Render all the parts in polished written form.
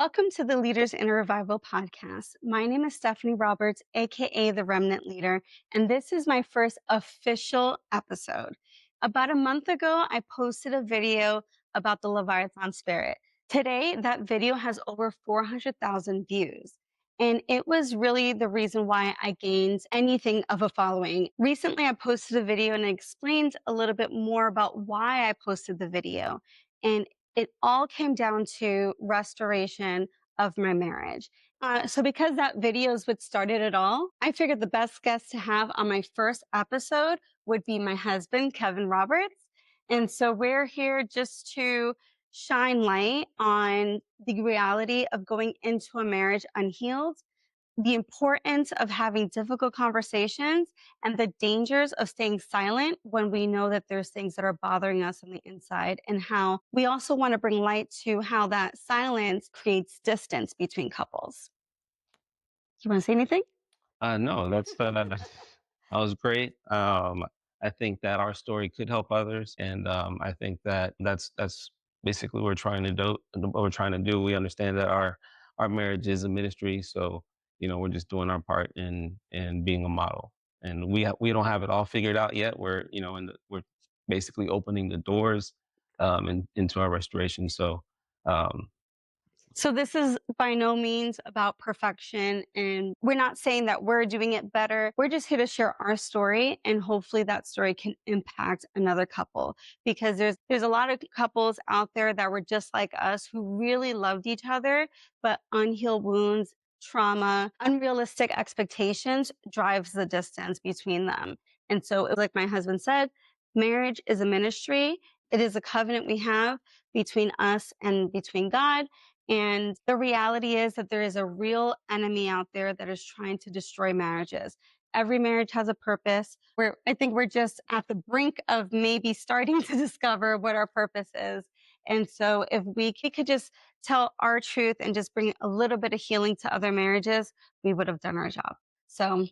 Welcome to the Leaders in a Revival podcast. My name is Stephanie Roberts, aka the Remnant Leader, and this is my first official episode. About a month ago, I posted a video about the Leviathan spirit. Today, that video has over 400,000 views. And it was really the reason why I gained anything of a following. Recently, I posted a video and I explained a little bit more about why I posted the video. And it all came down to restoration of my marriage. So because that video is what started it all, I figured the best guest to have on my first episode would be my husband, Kevin Roberts. And so we're here just to shine light on the reality of going into a marriage unhealed, the importance of having difficult conversations, and the dangers of staying silent when we know that there's things that are bothering us on the inside, and how we also want to bring light to how that silence creates distance between couples. You want to say anything? No, that was great. I think that our story could help others, and I think that that's basically what we're trying to do. What we're trying to do. We understand that our marriage is a ministry, so we're just doing our part in being a model. And we don't have it all figured out yet. We're basically opening the doors into our restoration. So um, So this is by no means about perfection, and we're not saying that we're doing it better. We're just here to share our story, and hopefully that story can impact another couple, because there's a lot of couples out there that were just like us who really loved each other, but unhealed wounds, trauma, unrealistic expectations drives the distance between them. And so, like my husband said, marriage is a ministry. It is a covenant we have between us and between God, and the reality is that there is a real enemy out there that is trying to destroy marriages. Every marriage has a purpose. I think we're just at the brink of maybe starting to discover what our purpose is. And so if we could just tell our truth and just bring a little bit of healing to other marriages, we would have done our job. So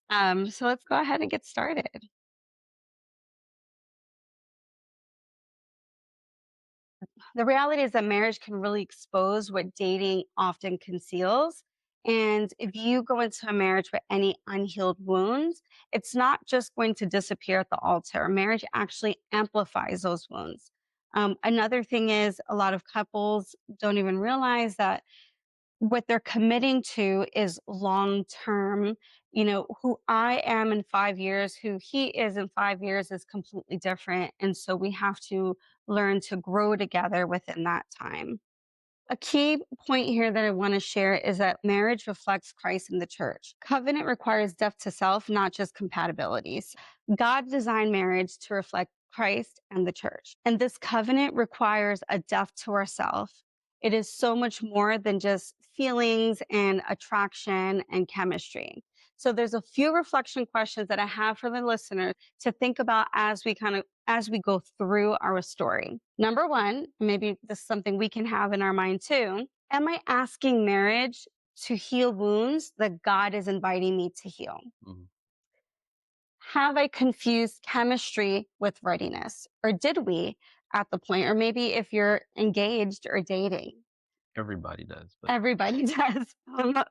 let's go ahead and get started. The reality is that marriage can really expose what dating often conceals. And if you go into a marriage with any unhealed wounds, it's not just going to disappear at the altar. Marriage actually amplifies those wounds. Another thing is a lot of couples don't even realize that what they're committing to is long term. Who I am in 5 years, who he is in 5 years is completely different. And so we have to learn to grow together within that time. A key point here that I want to share is that marriage reflects Christ in the church. Covenant requires death to self, not just compatibilities. God designed marriage to reflect Christ and the church. And this covenant requires a death to ourself. It is so much more than just feelings and attraction and chemistry. So there's a few reflection questions that I have for the listener to think about as we go through our story. Number one, maybe this is something we can have in our mind too. Am I asking marriage to heal wounds that God is inviting me to heal? mhm. Have I confused chemistry with readiness? Or did we at the point? Or maybe if you're engaged or dating, Everybody does, but everybody does.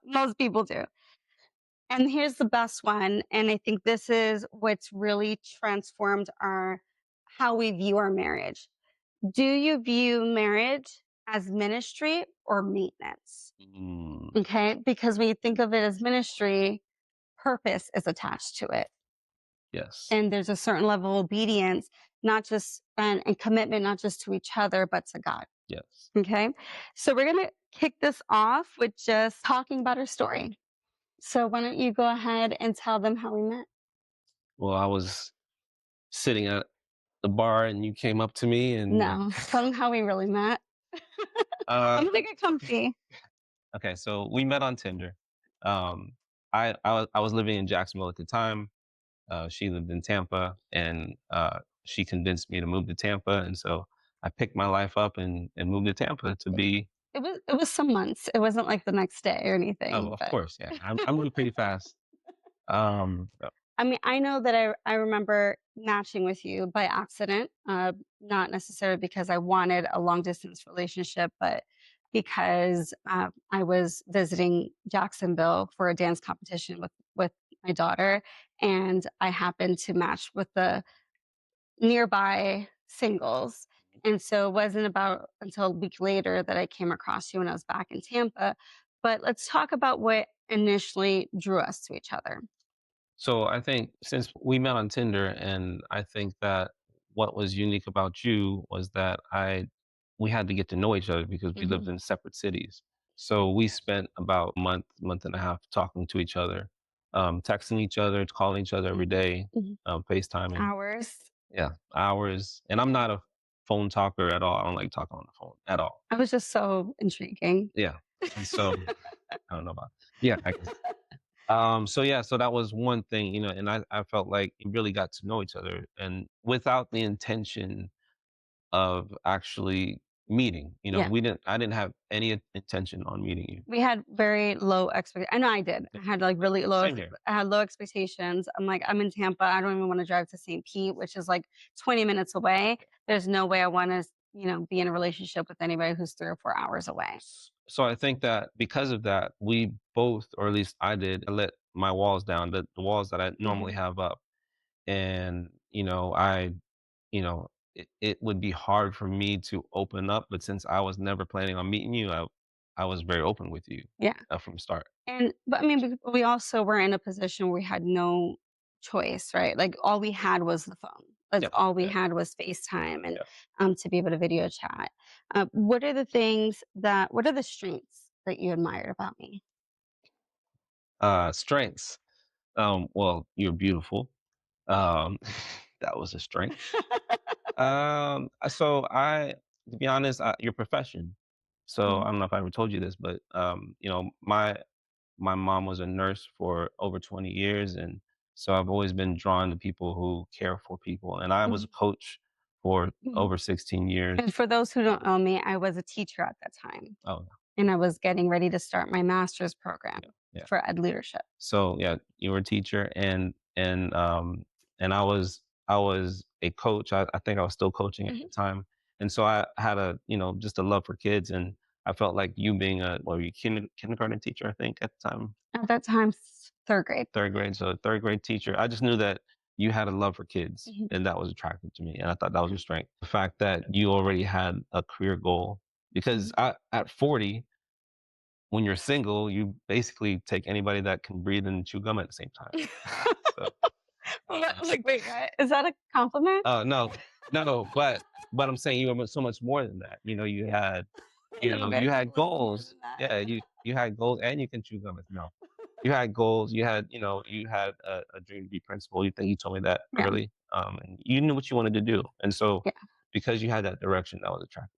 Most people do. And here's the best one. And I think this is what's really transformed our how we view our marriage. Do you view marriage as ministry or maintenance? mm, Okay. Because when you think of it as ministry, purpose is attached to it. yes. And there's a certain level of obedience, not just and commitment, not just to each other, but to God. Yes. Okay. So we're going to kick this off with just talking about our story. So why don't you go ahead and tell them how we met? Well, I was sitting at the bar and you came up to me and No, tell them how we really met. uh I'm gonna get comfy. okay, so we met on Tinder. Um I was living in Jacksonville at the time. She lived in Tampa and she convinced me to move to Tampa, and so I picked my life up and moved to Tampa to be It was some months. It wasn't like the next day or oh, anything, of but course, yeah. I moved pretty fast. So, I mean, I know that I remember matching with you by accident, not necessarily because I wanted a long distance relationship, but because I was visiting Jacksonville for a dance competition with my daughter, and I happened to match with the nearby singles. And so it wasn't about until a week later that I came across you when I was back in Tampa. But let's talk about what initially drew us to each other. So I think since we met on Tinder, and I think that what was unique about you was that we had to get to know each other because we lived Mhm. in separate cities. So we spent about a month and a half talking to each other, texting each other, calling each other every Mhm. day, Mhm. FaceTiming. Hours. Yeah, hours. And I'm not a phone talker at all. I don't like talking on the phone at all. I was just so intriguing. Yeah. And so I don't know about yeah, I guess. So yeah, so that was one thing, and I felt like we really got to know each other and without the intention of actually meeting. Yeah. I didn't have any intention on meeting you. We had very low expect I know I did. Yeah, I had, like, really low same here. I had low expectations. I'm like, "I'm in Tampa, I don't even wanna drive to St. Pete," which is, like, 20 minutes away. There's no way I wanna be in a relationship with anybody who's 3 or 4 hours away. So I think that because of that, we both, or at least I did, I let my walls down, the walls that I normally Mhm. have up. And, it would be hard for me to open up, but since I was never planning on meeting you, I was very open with you Yeah. from the start. But I mean, we also were in a position where we had no choice, right? Like all we had was the phone. That's Yep. all we Yeah. had was FaceTime and Yeah. to be able to video chat. What are the strengths that you admired about me? Strengths. Well, you're beautiful. Um, that was a strength. To be honest, your profession. So I Mhm. don't know if I ever told you this, but my mom was a nurse for over 20 years, and so I've always been drawn to people who care for people. And I was Mhm. a coach for Mhm. over 16 years. And for those who don't know me, I was a teacher at that time, Oh, and I was getting ready to start my master's program yeah, yeah. for ed leadership. So yeah, you were a teacher, and I was a coach. I think I was still coaching at the Mhm. time, and so I had just a love for kids, and I felt like you being a well, you kindergarten teacher, I think at the time, At that time, third grade. third grade, so third grade teacher. I just knew that you had a love for kids, Mhm. and that was attractive to me, and I thought that was your strength. The fact that you already had a career goal, because Mhm. at 40, when you're single, you basically take anybody that can breathe and chew gum at the same time. So, uh, Like, wait, what? Is that a compliment? no, no, but I'm saying you were so much more than that. No, You there's had a lot more goals. than that. Yeah, you had goals, and you can chew gum. No, you had goals. You had a dream to be principal. You told me that Yeah, early, and you knew what you wanted to do, and so yeah. because you had that direction, that was attractive.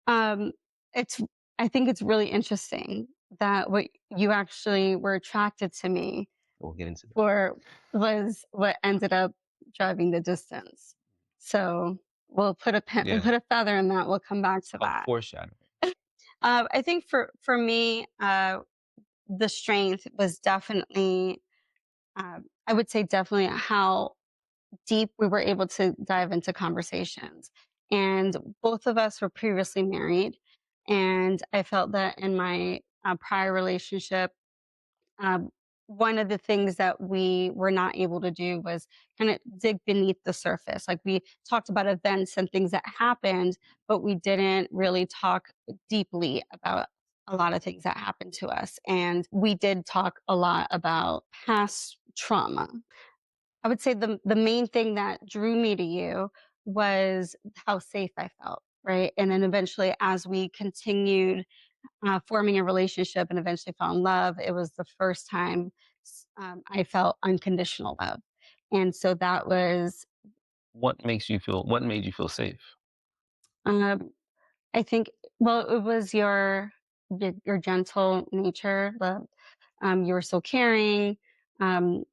Um, it's I think it's really interesting that what you actually were attracted to me We'll get into that. for was what ended up driving the distance. So we'll Yeah. put a feather in that. We'll come back to Oh, that. foreshadowing. I think for me, the strength was definitely, I would say, definitely how deep we were able to dive into conversations. And both of us were previously married. And I felt that in my prior relationship, um, one of the things that we were not able to do was kind of dig beneath the surface. Like we talked about events and things that happened, but we didn't really talk deeply about a lot of things that happened to us. And we did talk a lot about past trauma. I would say the main thing that drew me to you was how safe I felt, right? And then eventually, as we continued forming a relationship and eventually fell in love, it was the first time I felt unconditional love, and so that was, What made you feel safe? um, I think, well, it was your gentle nature, you were so caring. Um,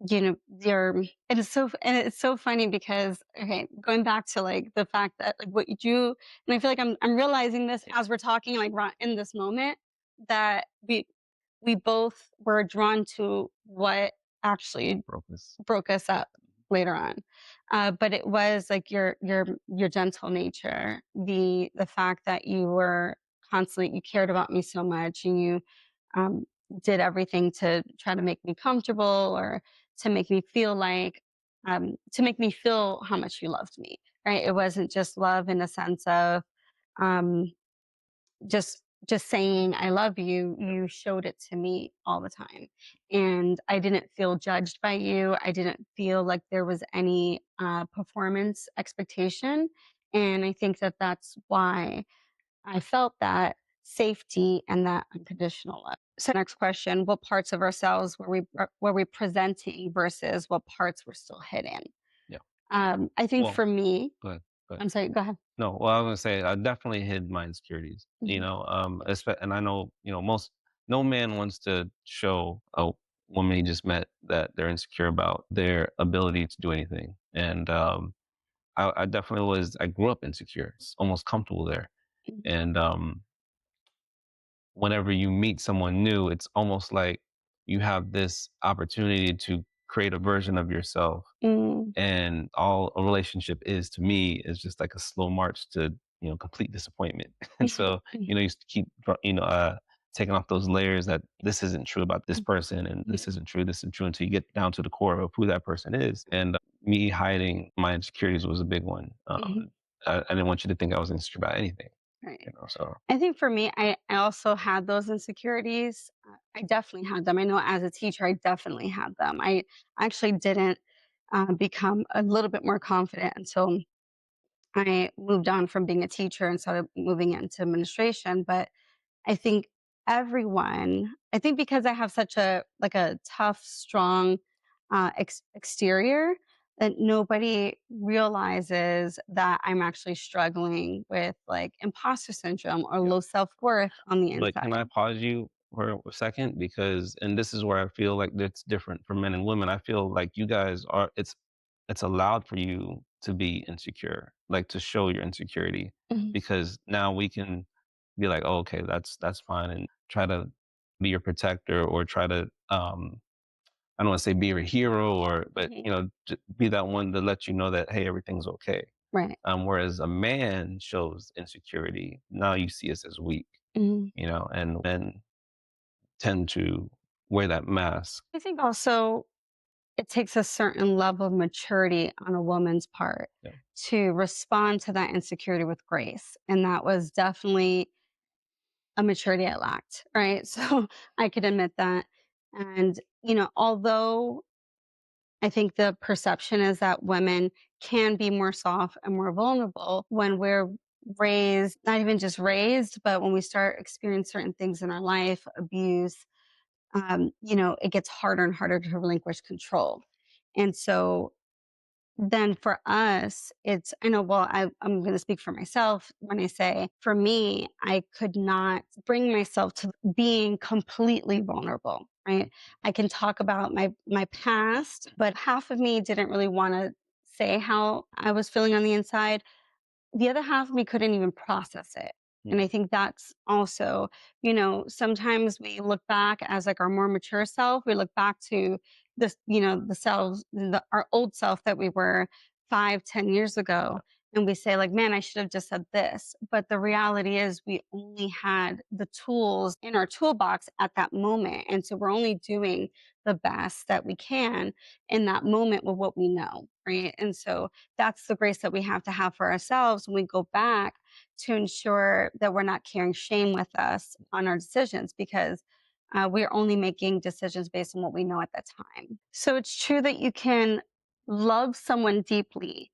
you're and it's so funny because okay, going back to like the fact that like what you do, and I feel like I'm realizing this as we're talking, like right in this moment, that we both were drawn to what actually Brokenness. broke us up later on. But it was like your gentle nature, the fact that you were constantly you cared about me so much, and you um, did everything to try to make me comfortable, or to make me feel like to make me feel how much you loved me, right? It wasn't just love in a sense of um, just saying I love you. You showed it to me all the time, and I didn't feel judged by you. I didn't feel like there was any performance expectation, and I think that that's why I felt that safety and that unconditional love. So next question, what parts of ourselves were we presenting versus what parts were still hidden? Yeah. I think Well, for me, go ahead. Go ahead. I'm sorry, go ahead. No, well, I was gonna say I definitely hid my insecurities, Mhm, and I know, no man wants to show a woman he just met that they're insecure about their ability to do anything. And I definitely I grew up insecure, almost comfortable there. mhm, And whenever you meet someone new, it's almost like you have this opportunity to create a version of yourself, mm, and all a relationship is to me is just like a slow march to complete disappointment. And so mhm, you used to keep taking off those layers that this isn't true about this mhm, person, and mhm, this isn't true, until you get down to the core of who that person is. And me hiding my insecurities was a big one. mhm. I didn't want you to think I was insecure about anything, Right. so I think for me, I also had those insecurities. I definitely had them. I know as a teacher, I definitely had them. I actually didn't become a little bit more confident until I moved on from being a teacher and started moving into administration. But I think I think because I have such a like a tough, strong exterior, that nobody realizes that I'm actually struggling with like imposter syndrome or yeah. low self-worth on the But can I inside. pause you for a second? Because, and this is where I feel like it's different for men and women. I feel like you guys are, it's allowed for you to be insecure, like to show your insecurity, Mhm, because now we can be like, oh, okay, that's fine, and try to be your protector, or try to, I don't want to say be your hero, or, but, mhm. be that one to let you know that, hey, everything's okay. Right. Whereas a man shows insecurity, now you see us as weak, Mhm. and men tend to wear that mask. I think also it takes a certain level of maturity on a woman's part Yeah. to respond to that insecurity with grace. And that was definitely a maturity I lacked, right? So I could admit that. And, although I think the perception is that women can be more soft and more vulnerable when we're raised, not even just raised, but when we start experiencing certain things in our life, abuse, it gets harder and harder to relinquish control. And so then for us, I know, well, I'm going to speak for myself when I say, for me, I could not bring myself to being completely vulnerable, right? I can talk about my past, but half of me didn't really want to say how I was feeling on the inside. The other half of me couldn't even process it. And Mm. I think that's also, sometimes we look back as like our more mature self. We look back to this, the selves, our old self that we were 5, 10 years ago. And we say, like, man, I should have just said this. But the reality is, we only had the tools in our toolbox at that moment. And so we're only doing the best that we can in that moment with what we know. Right. And so that's the grace that we have to have for ourselves when we go back, to ensure that we're not carrying shame with us on our decisions, because we're only making decisions based on what we know at that time. So it's true that you can love someone deeply,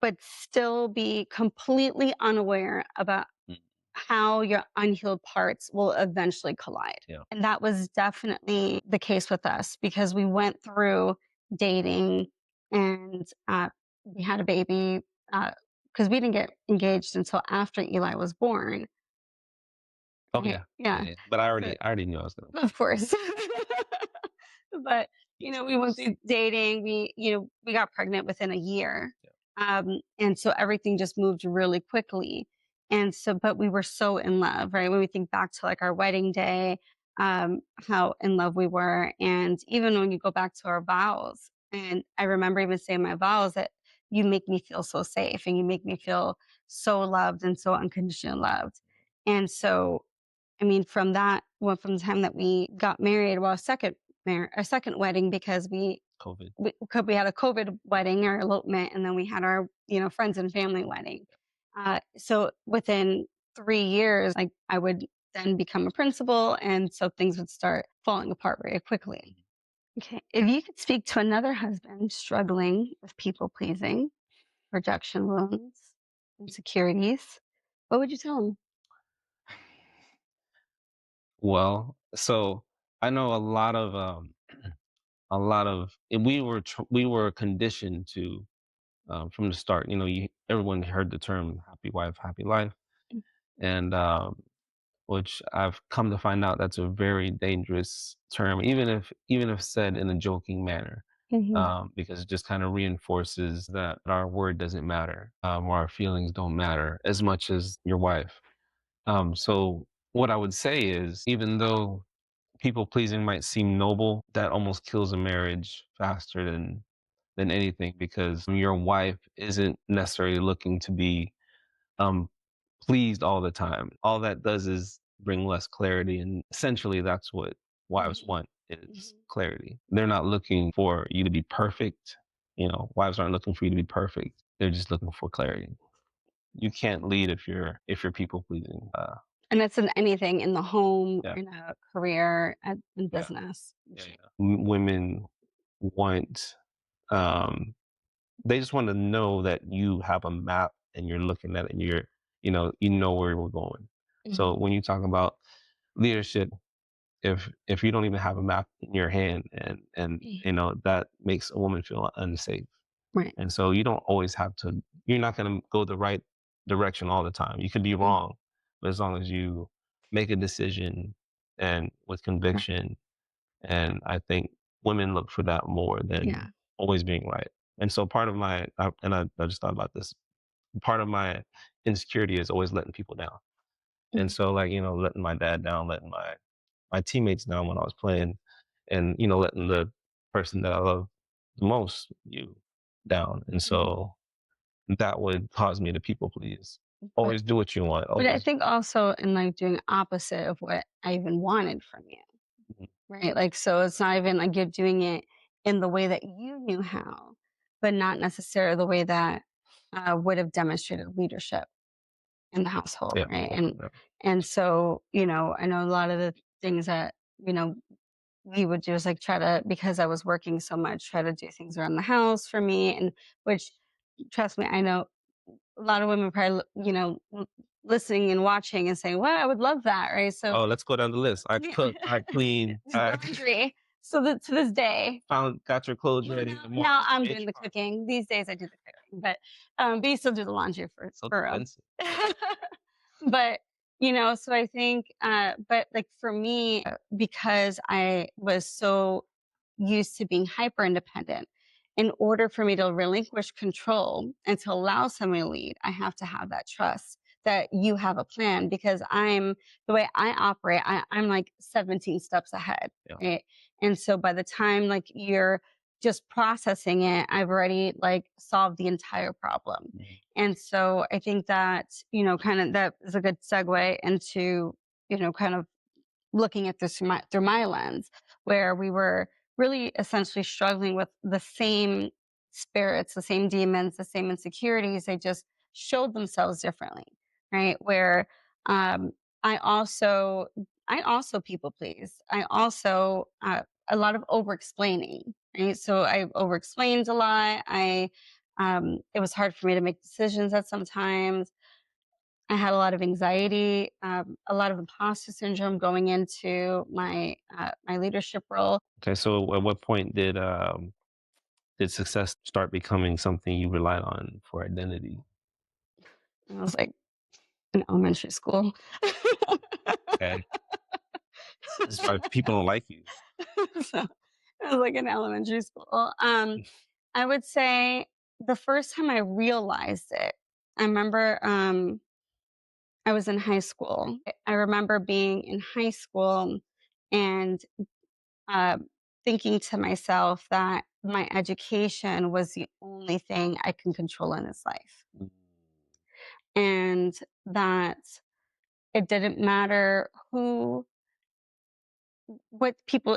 but still be completely unaware about Mm. how your unhealed parts will eventually collide. Yeah. And that was definitely the case with us, because we went through dating, and we had a baby because we didn't get engaged until after Eli was born. Oh Right? yeah. Yeah, Yeah. yeah. But So, I already knew I was gonna. of course. But, Yes. we went through dating, we got pregnant within a year. Yeah. And so everything just moved really quickly. And so, but we were so in love, right? When we think back to like our wedding day, how in love we were. And even when you go back to our vows, and I remember even saying my vows that you make me feel so safe and you make me feel so loved and so unconditionally loved. And so, I mean, from that, well, from the time that we got married, well, a second wedding because COVID. we had a COVID wedding, our elopement, and then we had our, friends and family wedding. So within 3 years, like I would then become a principal, and so things would start falling apart very quickly. Okay, if you could speak to another husband struggling with people pleasing, rejection wounds, insecurities, what would you tell him? Well, so I know a lot of and we were conditioned to from the start. Everyone heard the term "happy wife, happy life," and which I've come to find out that's a very dangerous term, even if said in a joking manner, Mhm, because it just kind of reinforces that our word doesn't matter, or our feelings don't matter as much as your wife. So what I would say is, even though people pleasing might seem noble, that almost kills a marriage faster than anything, because your wife isn't necessarily looking to be um pleased all the time. All that does is bring less clarity, and essentially that's what wives mhm, want, is mhm. clarity. They're not looking for you to be perfect. Wives aren't looking for you to be perfect. They're just looking for clarity. You can't lead if you're people pleasing. And that's in anything in the home, Yeah, in a career, in yeah, business. yeah, yeah. Women want um they just want to know that you have a map and you're looking at it, and you know where we're going. So Mhm, when you talk about leadership, if you don't even have a map in your hand, and mhm. that makes a woman feel unsafe. Right. And so you're not going to go the right direction all the time. You could be Mhm. wrong, but as long as you make a decision and with conviction, and I think women look for that more than Yeah. always being right. And so part of I just thought about this. Part of my insecurity is always letting people down. And Mhm, so, like, letting my dad down, letting my teammates down when I was playing, and letting the person that I love the most, you, down. And mhm. so that would cause me to people please. But Always do what you want. but I Always. think also in, like, doing opposite of what I even wanted from you, Mhm. right? Like, so it's not even like you're doing it in the way that you knew how, but not necessarily the way that, would have demonstrated leadership in the household, Yeah, right? yeah, yeah. And so, I know a lot of the things that, we would do is like try to, because I was working so much, try to do things around the house for me, and which, trust me, I know a lot of women probably, listening and watching and saying, "Well, I would love that," right? So, Oh, let's go down the list. I yeah, cook, I clean, do I laundry. So that to this day, got your clothes well, ready in the now morning, I'm made doing the your coffee. cooking. These days I do the cooking, but you still do the laundry So for defensive. but, so I think, but like for me, because I was so used to being hyper independent, in order for me to relinquish control and to allow someone to lead, I have to have that trust that you have a plan, because the way I operate, I'm like 17 steps ahead. Yeah. Right. And so by the time like you're just processing it, I've already like solved the entire problem. Mhm. And so I think that, kind of that is a good segue into, kind of looking at this through my lens, where we were really essentially struggling with the same spirits, the same demons, the same insecurities. They just showed themselves differently, right? Where um, I also, I also people please. I also a lot of over explaining, right? So I over explained a lot. It was hard for me to make decisions at sometimes. I had a lot of anxiety, a lot of imposter syndrome going into my leadership role. Okay, so at what point did success start becoming something you relied on for identity? I was like in elementary school. Okay. This is why people don't like you. So I was like in elementary school. I would say the first time I realized it, I remember I was in high school. I remember being in high school and uh, thinking to myself that my education was the only thing I can control in this life. Mm. And that It didn't matter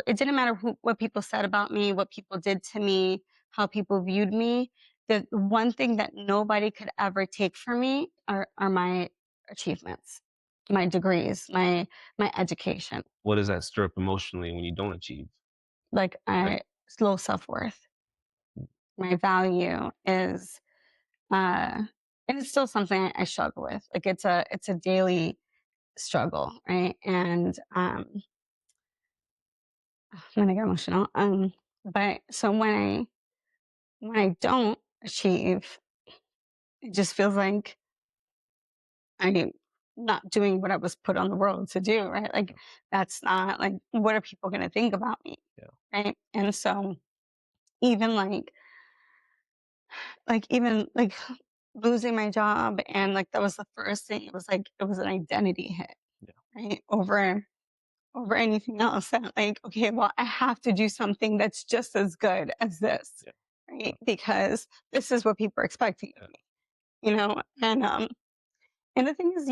it didn't matter what people said about me, what people did to me, how people viewed me. The one thing that nobody could ever take from me are my achievements, my degrees, my education. What does that stir up emotionally when you don't achieve? Like Like, I low self-worth. My value is uh and it's still something I struggle with. Like it's a daily struggle, right? And I'm gonna get emotional. But so when I don't achieve, it just feels like I'm not doing what I was put on the world to do, right? Like yeah, that's not like what are people gonna think about me? yeah, Right. And so even even like losing my job and like that was the first thing. It was like it was an identity hit, yeah, right? Over anything else that like, okay, well, I have to do something that's just as good as this, yeah, right? Because this is what people are expecting of yeah, me, you know? And the thing is,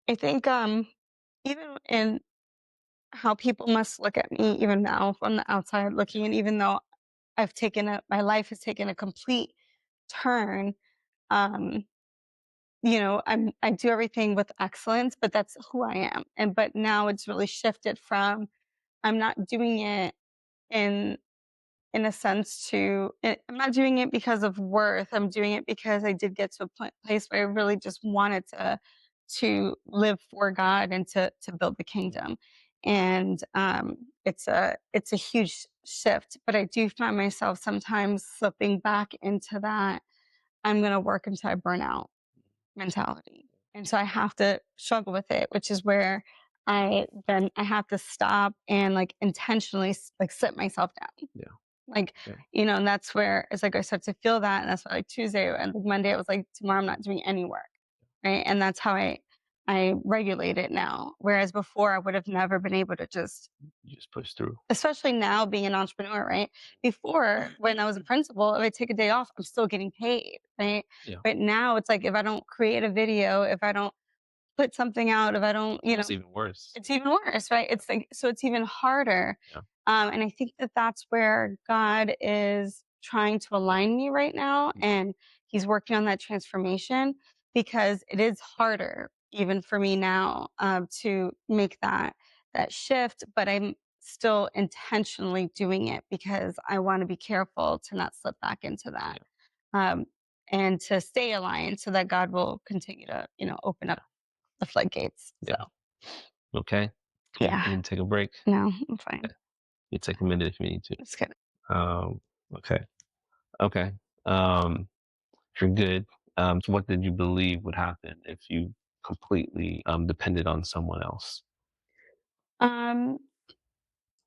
I think even in how people must look at me even now from the outside looking, and even though my life has taken a complete turn, um, I do everything with excellence, but that's who I am. But now it's really shifted from I'm not doing it in a sense I'm not doing it because of worth. I'm doing it because I did get to a place where I really just wanted to live for God and to build the yeah, kingdom. And it's a huge shift, but I do find myself sometimes slipping back into that I'm going to work until I burn out mentality. And so I have to struggle with it, which is where I have to stop and like intentionally like sit myself down. yeah, Like, yeah, and that's where it's like I start to feel that. And that's why like Tuesday and like Monday, I was like, tomorrow I'm not doing any work. Right. And that's how I regulate it now. Whereas before I would have never been able to just you just push through. especially now being an entrepreneur, right? Before, when I was a principal, if I take a day off, I'm still getting paid, right? Yeah, But now it's like if I don't create a video, if I don't put something out, if I don't, almost even worse. it's even worse, right? It's like so it's even harder. Yeah, And I think that that's where God is trying to align me right now, mm, and He's working on that transformation because it is harder even for me now to make that shift. But I'm still intentionally doing it because I want to be careful to not slip back into that. yeah, Um, and to stay aligned so that God will continue to, open up yeah, the floodgates. So, yeah. Okay. yeah, You need to take a break. no, I'm fine. Okay. You take a minute if you need to. It's good. Um, okay. Okay. If you're good. So what did you believe would happen if you completely depended on someone else? Um,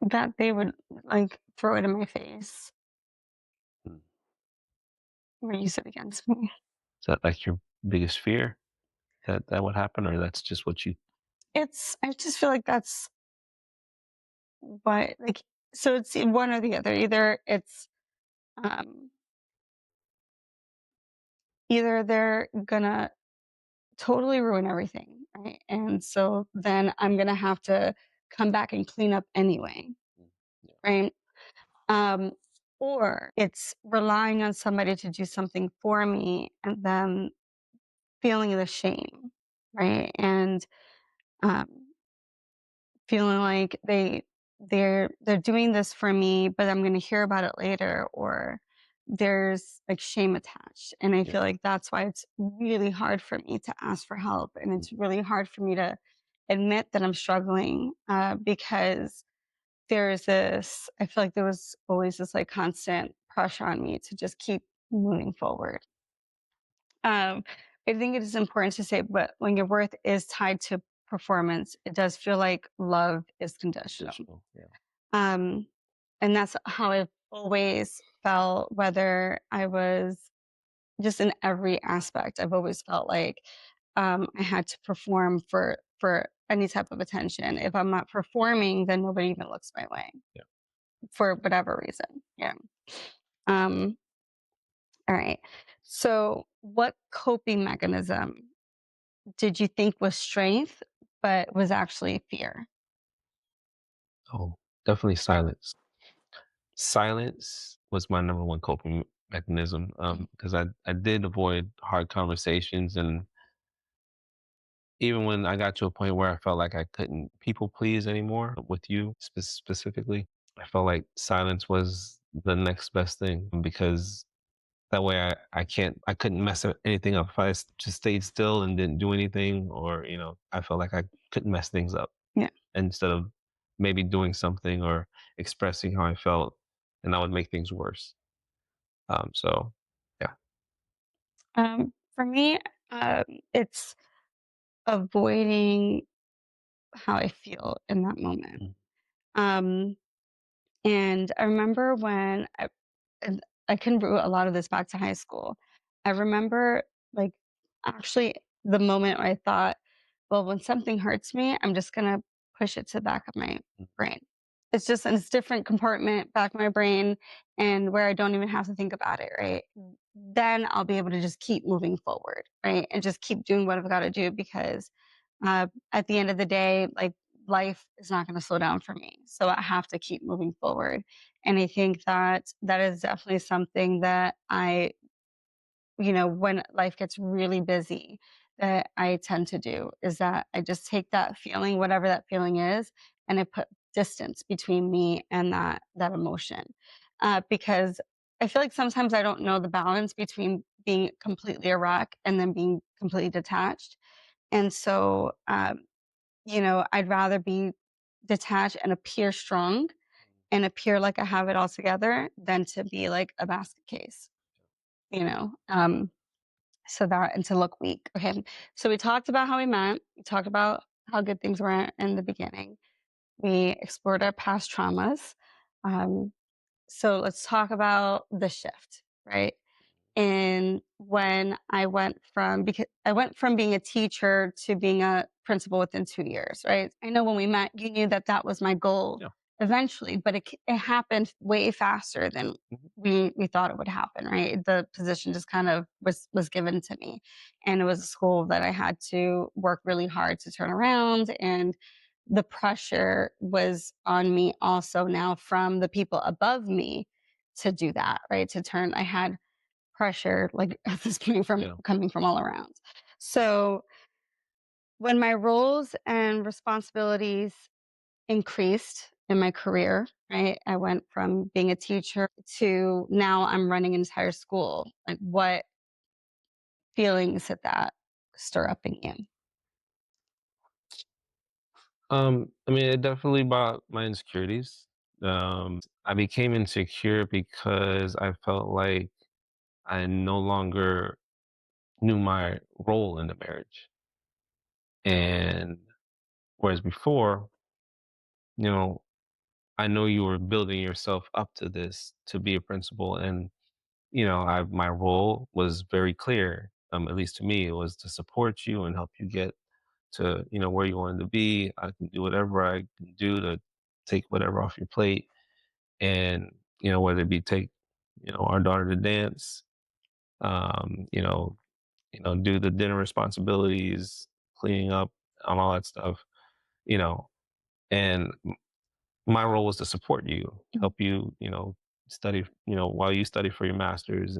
that they would like throw it in my face Mm. or use it against me. Is that like your biggest fear that that would happen, or that's just what you? I just feel like that's what, like, so it's one or the other. Um, either they're gonna totally ruin everything, right? And so then I'm gonna have to come back and clean up anyway, Mm, yeah, right? Um, or it's relying on somebody to do something for me and then feeling the shame, right? And um, feeling like they're doing this for me, but I'm going to hear about it later, or there's like shame attached. And I yeah, feel like that's why it's really hard for me to ask for help, and mm, it's really hard for me to admit that I'm struggling because there's this. I feel like there was always this like constant pressure on me to just keep moving forward. Um, I think it is important to say, but when your worth is tied to performance, it does feel like love is conditional. conditional. Yeah, Um, and that's how I've always felt, whether I was just in every aspect. I've always felt like I had to perform for any type of attention. If I'm not performing, then nobody even looks my way yeah. for whatever reason. Yeah. Um, all right. So, what coping mechanism did you think was strength, but was actually fear? Oh, definitely silence. Silence was my number one coping mechanism, because I did avoid hard conversations, and even when I got to a point where I felt like I couldn't people please anymore with you specifically, I felt like silence was the next best thing because that way I couldn't mess anything up. If just stayed still and didn't do anything, or, I felt like I couldn't mess things up Yeah. instead of maybe doing something or expressing how I felt, and that would make things worse. So yeah. For me, um, it's avoiding how I feel in that moment. Mm. Um, and I remember and I can root a lot of this back to high school. I remember, like, actually the moment where I thought, well, when something hurts me, I'm just gonna push it to the back of my brain. It's just in this different compartment back of my brain and where I don't even have to think about it, right? Then I'll be able to just keep moving forward, right? And just keep doing what I've got to do because at the end of the day, like life is not going to slow down for me. So I have to keep moving forward. And I think that that is definitely something that when life gets really busy, that I tend to do is that I just take that feeling, whatever that feeling is, and I put distance between me and that emotion. Because I feel like sometimes I don't know the balance between being completely a wreck and then being completely detached. And so, I'd rather be detached and appear strong and appear like I have it all together than to be like a basket case, you know? So that and to look weak. Okay. So we talked about how we met. We talked about how good things were in the beginning. We explored our past traumas. Um, so let's talk about the shift, right? And when I went from being a teacher to being a principal within 2 years, right? I know when we met, you knew that that was my goal Yeah. eventually, but it happened way faster than Mhm. we thought it would happen, right? The position just kind of was given to me, and it was a school that I had to work really hard to turn around, and the pressure was on me also now from the people above me to do that, right? To turn I had pressure, like, at this point from Yeah. coming from all around. So, when my roles and responsibilities increased in my career, right? I went from being a teacher to now I'm running an entire school. Like, what feelings did that stir up in you? I mean, it definitely brought my insecurities. I became insecure because I felt like I no longer knew my role in the marriage. And whereas before, you know, I know you were building yourself up to this to be a principal, and my role was very clear. At least to me, it was to support you and help you get to where you wanted to be. I can do whatever I can do to take whatever off your plate, and whether it be take our daughter to dance, um, you know, do the dinner responsibilities, cleaning up, and all that stuff. You know, and my role was to support you, help you, study, while you study for your masters,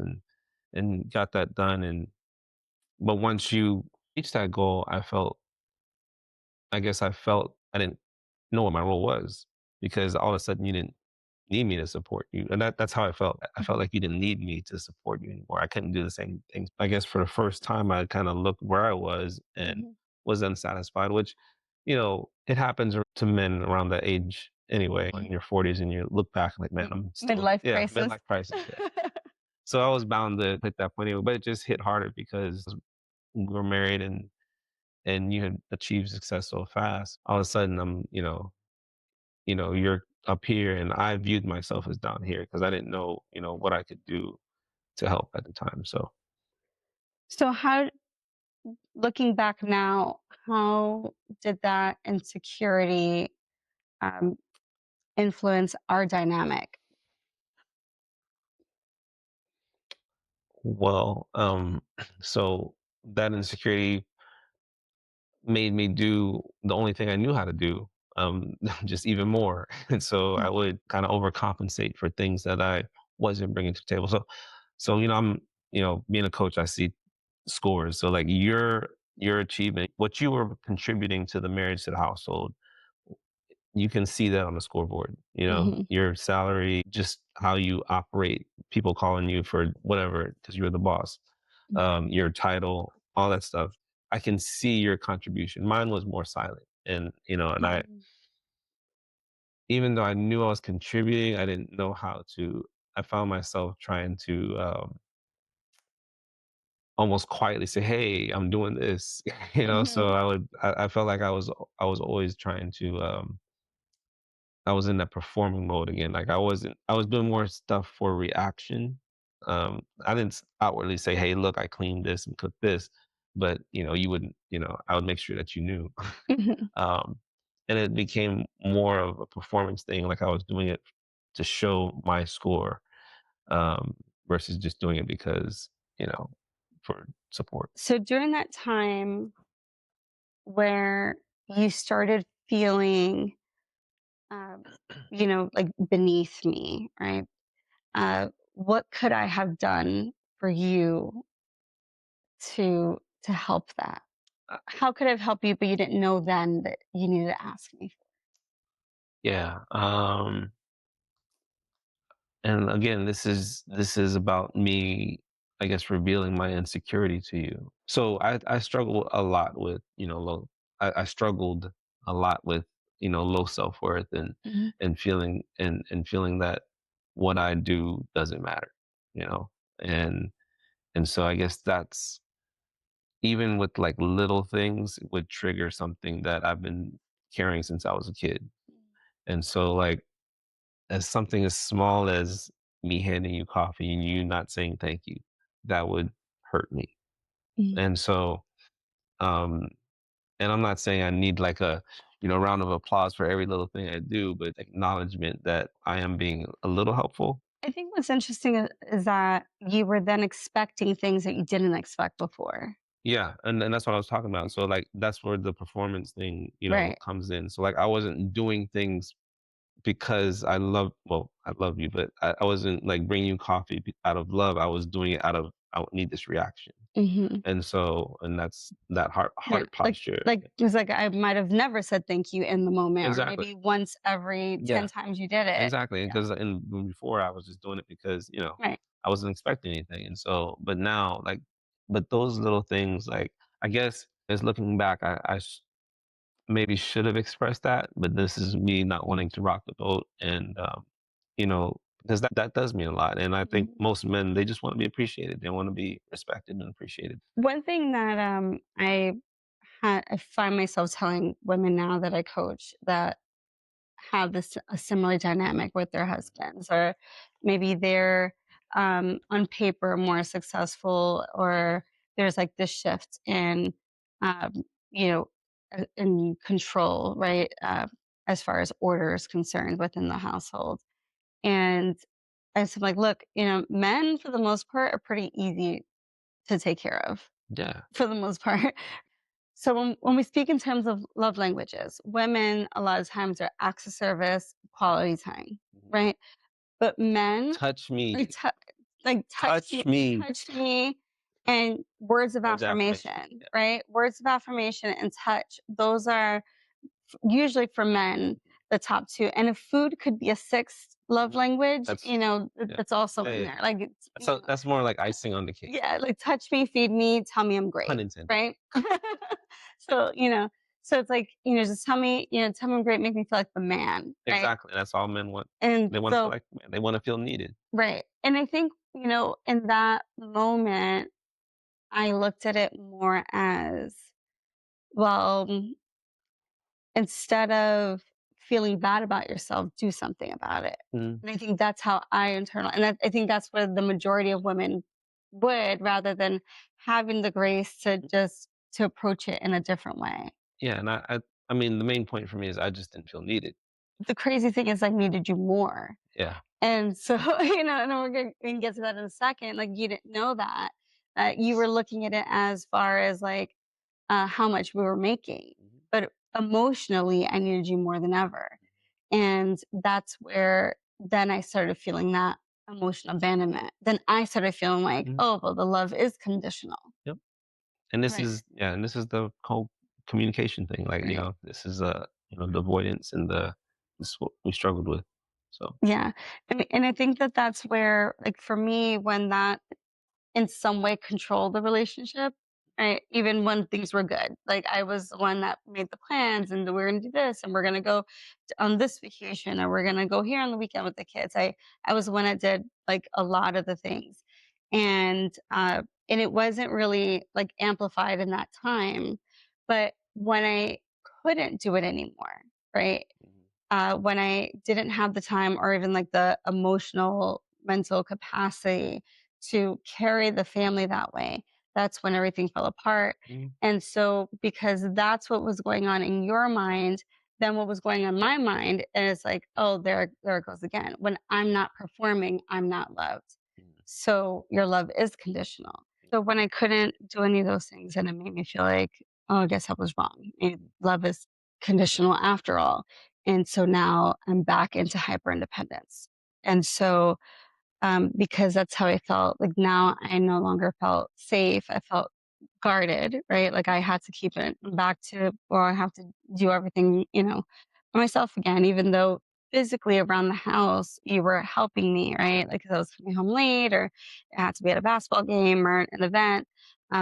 and got that done. And but once you reach that goal, I felt I didn't know what my role was because all of a sudden you didn't need me to support you. And that's how I felt. I felt Mhm, like you didn't need me to support you anymore. I couldn't do the same things. I guess for the first time I kind of looked where I was and mhm. was unsatisfied, which, it happens to men around that age anyway, in your 40s, and you look back like, man, I'm still, Midlife yeah, crisis. midlife crisis. Yeah. So I was bound to hit that point anyway, but it just hit harder because we were married, and you had achieved success so fast. All of a sudden I'm, you're up here, and I viewed myself as down here because I didn't know, what I could do to help at the time. So, So how looking back now, how did that insecurity, um, influence our dynamic? well, so that insecurity made me do the only thing I knew how to do, just even more. And so I would kind of overcompensate for things that I wasn't bringing to the table. So being a coach, I see scores. So like your achievement, what you were contributing to the marriage, to the household, you can see that on the scoreboard. Mhm. Your salary, just how you operate, people calling you for whatever because you're the boss, your title, all that stuff. I can see your contribution. Mine was more silent, and I, Mhm. even though I knew I was contributing, I didn't know how to. I found myself trying to almost quietly say, "Hey, I'm doing this," So Mhm. I felt like I was always trying to. I was in that performing mode again. Like I was doing more stuff for reaction. I didn't outwardly say, "Hey, look, I cleaned this and cooked this," but you wouldn't. I would make sure that you knew. Mhm. um, and it became more of a performance thing. Like I was doing it to show my score, um, versus just doing it because you know for support. So during that time where you started feeling, um, like beneath me, right? What could I have done for you to help that? How could I have helped you, but you didn't know then that you needed to ask me? Yeah. And again, this is about me, I guess, revealing my insecurity to you. So I struggle a lot with, low. I struggled a lot with, low self worth Mhm. and feeling that what I do doesn't matter, you know, and and so I guess that's even with like little things would trigger something that I've been carrying since I was a kid, and so like as something as small as me handing you coffee and you not saying thank you, that would hurt me. Mhm. And so, um, and I'm not saying I need like a, round of applause for every little thing I do, but acknowledgement that I am being a little helpful. I think what's interesting is that you were then expecting things that you didn't expect before. Yeah. And that's what I was talking about. So like, that's where the performance thing, Right. comes in. So like, I wasn't doing things because I love you, but I wasn't like bringing you coffee out of love. I was doing it out of, I need this reaction. Mhm. And that's that Yeah, heart posture. it was like I might have never said thank you in the moment, or Exactly. maybe once every Yeah, 10 times you did it. exactly. Yeah. Because before I was just doing it because, Right. I wasn't expecting anything. And so, but now, like, but those little things, like, I guess as looking back, maybe should have expressed that, but this is me not wanting to rock the boat. And, because that does mean a lot. And I think Mhm. most men, they just want to be appreciated. They want to be respected and appreciated. One thing that, I find myself telling women now that I coach that have this a similar dynamic with their husbands, or maybe they're, on paper more successful, or there's like this shift in, um, you know, in control, right? As far as order is concerned within the household. And I said, like, look, men for the most part are pretty easy to take care of Yeah. for the most part. So when we speak in terms of love languages, women a lot of times are acts of service, quality time, Mhm. right? But men, Touch like, me. touch Touch me. touch me, and words of Words of affirmation. affirmation, Yeah. right? Words of affirmation and touch. Those are usually for men the top two. And if food could be a sixth love Mhm. language, That's yeah. that's also Yeah, in yeah. there. Like it's, That's more like icing on the cake, yeah, like touch me, feed me, tell me I'm pun great, intended. right? So, so it's like, just tell me I'm great, make me feel like the man, right? Exactly, that's all men want. And They wanna feel so, like man, they wanna feel needed. right. And I think, in that moment, I looked at it more as, well, instead of feeling bad about yourself, do something about it. Mhm. And I think that's how and I think that's where the majority of women would, rather than having the grace to approach it in a different way. Yeah, and I mean, the main point for me is I just didn't feel needed. The crazy thing is I needed you more. Yeah. And so, and we can get to that in a second. Like you didn't know that, you were looking at it as far as like, how much we were making, Mhm. but emotionally, I needed you more than ever. And that's where then I started feeling that emotional abandonment. Then I started feeling like, Mhm. oh, well, the love is conditional. Yep. And this Right. is yeah, and this is the whole communication thing. Like, Right. this is the avoidance and this is what we struggled with. So Yeah. And I think that that's where, like, for me, when that in some way control the relationship, right? Even when things were good. Like I was the one that made the plans and we're gonna do this and we're gonna go on this vacation or we're gonna go here on the weekend with the kids. I was the one that did like a lot of the things. And it wasn't really like amplified in that time. But when I couldn't do it anymore, right? mhm, When I didn't have the time or even like the emotional, mental capacity to carry the family that way, that's when everything fell apart. mhm, And so, because that's what was going on in your mind, then what was going on in my mind is like, oh, there it goes again. When I'm not performing, I'm not loved. mhm, So your love is conditional. So when I couldn't do any of those things, and it made me feel like, oh, I guess I was wrong. Love is conditional after all. And so now I'm back into hyper independence. And so, because that's how I felt, like now I no longer felt safe. I felt guarded, right? Like I had to keep it back to, or I have to do everything, for myself again, even though physically around the house you were helping me, right? Like 'cause I was coming home late or I had to be at a basketball game or an event.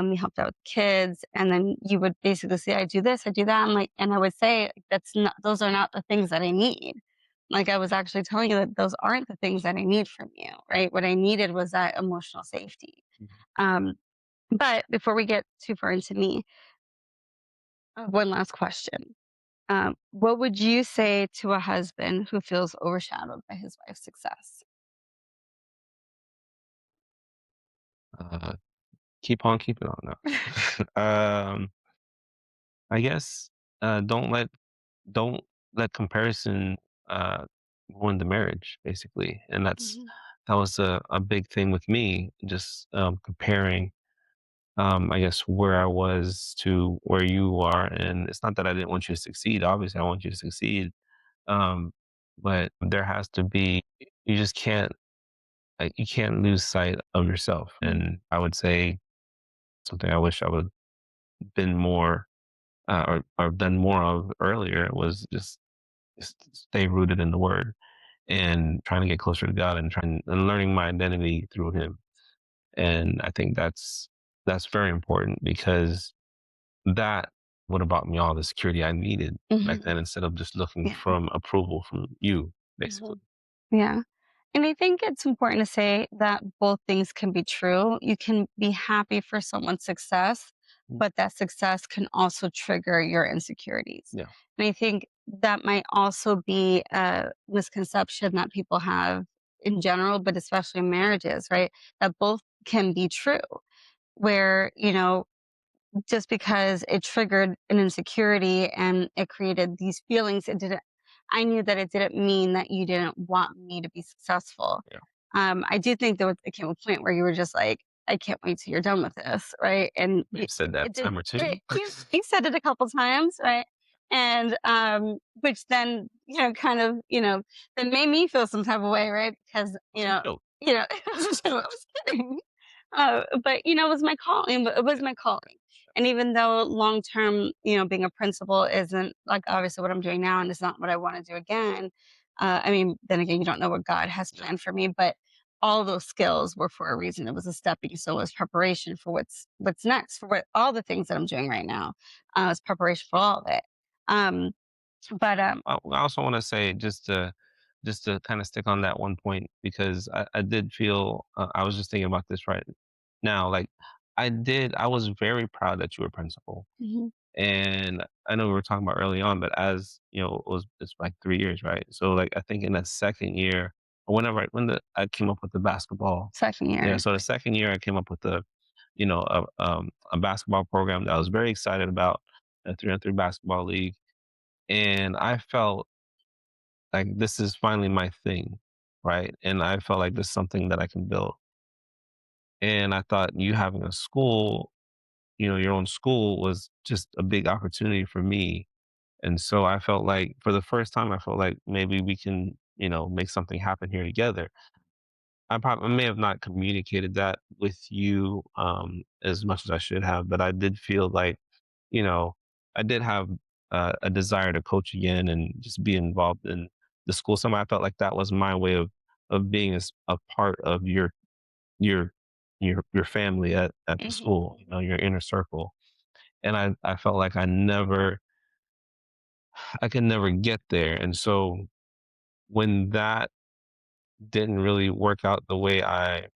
We helped out with kids, and then you would basically say, "I do this, I do that." And I would say, like, "That's not; those are not the things that I need." Like I was actually telling you that those aren't the things that I need from you, right? What I needed was that emotional safety. mhm. Um, but before we get too far into me, one last question. What would you say to a husband who feels overshadowed by his wife's success? uh, keep on keeping on now. I guess don't let comparison uh, ruin the marriage, basically, and Mhm, that was a big thing with me, just comparing. I guess where I was to where you are, and it's not that I didn't want you to succeed. Obviously, I want you to succeed, um, but there has to be. You just can't. You can't lose sight of yourself. mhm, And I would say something I wish I would been more or done more of earlier was just stay rooted in the word and trying to get closer to God and trying and learning my identity through him. And I think that's very important because that would have brought me all the security I needed back mhm. then instead of just looking Yeah. from approval from you, basically. Mhm. Yeah. And I think it's important to say that both things can be true. You can be happy for someone's success, Mm, but that success can also trigger your insecurities. yeah. And I think that might also be a misconception that people have in general, but especially in marriages, right? That both can be true, where, just because it triggered an insecurity and it created these feelings, I knew that it didn't mean that you didn't want me to be successful. Yeah. I do think there came a point where you were just like, I can't wait till you're done with this, right? And May have said that it a did. time or two. You said it a couple times, right? And which then kind of that made me feel some type of way, right? Because It's a joke. I was kidding. But it was my calling. It was Yeah. my calling. And even though long term, being a principal isn't like obviously what I'm doing now, and it's not what I want to do again. I mean, then again, you don't know what God has Yeah. planned for me, but all those skills were for a reason. It was a stepping stone, it was preparation for what's next, for what all the things that I'm doing right now. It's preparation for all of it. Um, but I also want to say just to kind of stick on that one point because I did feel I was just thinking about this right now. Like I was very proud that you were principal, mhm, and I know we were talking about early on, but as you know, it's like 3 years, right? So like I think in that second year, or whenever I came up with the basketball, second yeah. year. So the second year I came up with a basketball program that I was very excited about, a 3-on-3 basketball league, and I felt like this is finally my thing, right? And I felt like this is something that I can build. And I thought you having a school, your own school was just a big opportunity for me. And so I felt like for the first time, I felt like maybe we can, make something happen here together. I may have not communicated that with you as much as I should have, but I did feel like, you know, I did have a desire to coach again and just be involved in the school. Somehow I felt like that was my way of being a part of your your family at the Mhm. school, your inner circle. And I felt like I could never get there. And so when that didn't really work out the way I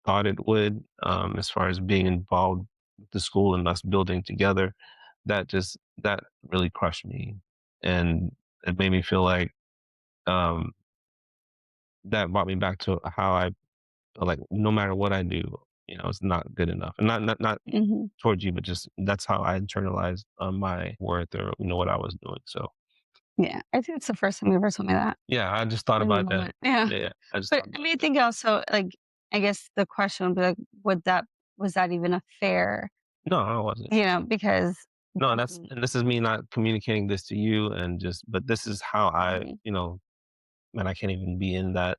thought it would, as far as being involved with the school and us building together, that really crushed me, and it made me feel like um, that brought me back to how I feel like no matter what I do, it's not good enough, and not Mhm. towards you, but just that's how I internalized my worth or what I was doing. So Yeah, I think it's the first time you ever told me that yeah, I just thought in the about that. moment. Yeah. Yeah, I just But thought I about mean, I that. think also, like, I guess the question would be like, would that was that even a fair, No, I wasn't. because No, Mhm. and this is me not communicating this to you and just but this is how Mhm. man, I can't even be in that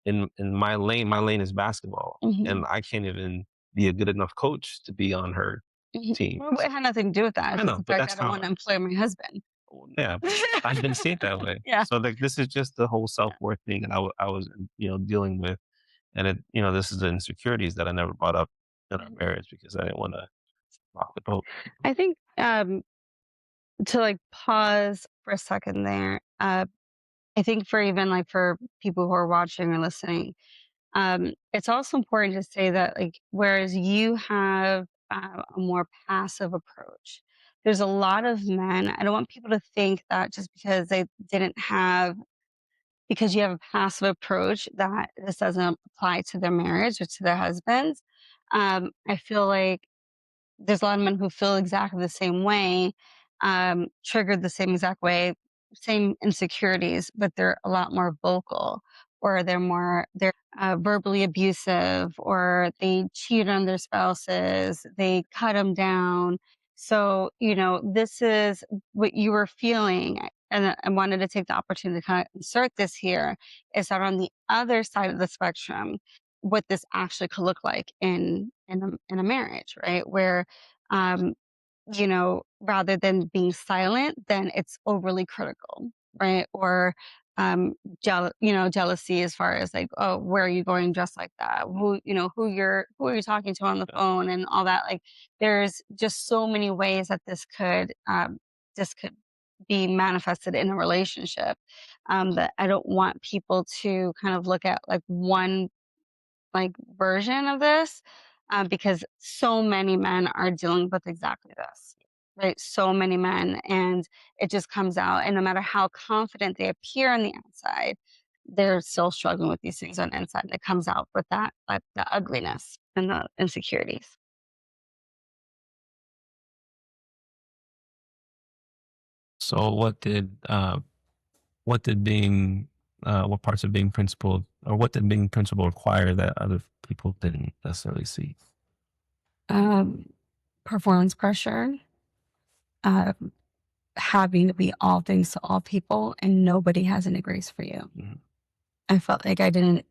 in my lane. My lane is basketball, Mhm. and I can't even be a good enough coach to be on her Mhm. team. Well, it had nothing to do with that. I It's just know, the but fact I that's don't how wanna employ my husband. yeah, but I didn't see it that way. Yeah. So, like, this is just the whole Yeah. self-worth thing that I was, dealing with, and this is the insecurities that I never brought up in our Mhm. marriage because I didn't wanna rock the boat. I think, to, like, pause for a second there, I think for even, like, for people who are watching or listening, it's also important to say that, like, whereas you have a more passive approach, there's a lot of men. I don't want people to think that just because they didn't have, because you have a passive approach, that this doesn't apply to their marriage or to their husbands. I feel like there's a lot of men who feel exactly the same way, triggered the same exact way, same insecurities, but they're a lot more vocal, or they're verbally abusive, or they cheat on their spouses, they cut them down. So, this is what you were feeling. And I wanted to take the opportunity to kind of insert this here, is that on the other side of the spectrum, what this actually could look like in a marriage, right? Where rather than being silent, then it's overly critical, right? Or jealousy, as far as like, oh, where are you going dressed like that? Who are you talking to on the Yeah. phone and all that? Like, there's just so many ways that this could be manifested in a relationship, that I don't want people to kind of look at like one like version of this, because so many men are dealing with exactly this, right? So many men, and it just comes out. And no matter how confident they appear on the outside, they're still struggling with these things on the inside. And it comes out with that, like the ugliness and the insecurities. So what parts of being principled or what did being principled require that other people didn't necessarily see? Um, Performance pressure, uh, having to be all things to all people, and nobody has any grace for you. Mhm. I felt like I didn't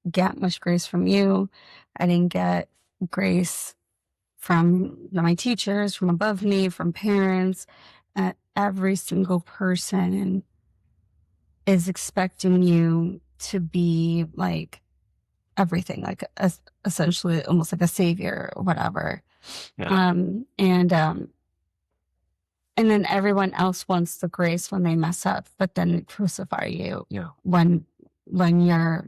get much grace from you. I didn't get grace from my teachers, from above me, from parents. Every single person is expecting you to be like everything, like essentially almost like a savior or whatever. Yeah. And then everyone else wants the grace when they mess up, but then crucify you Yeah. when you're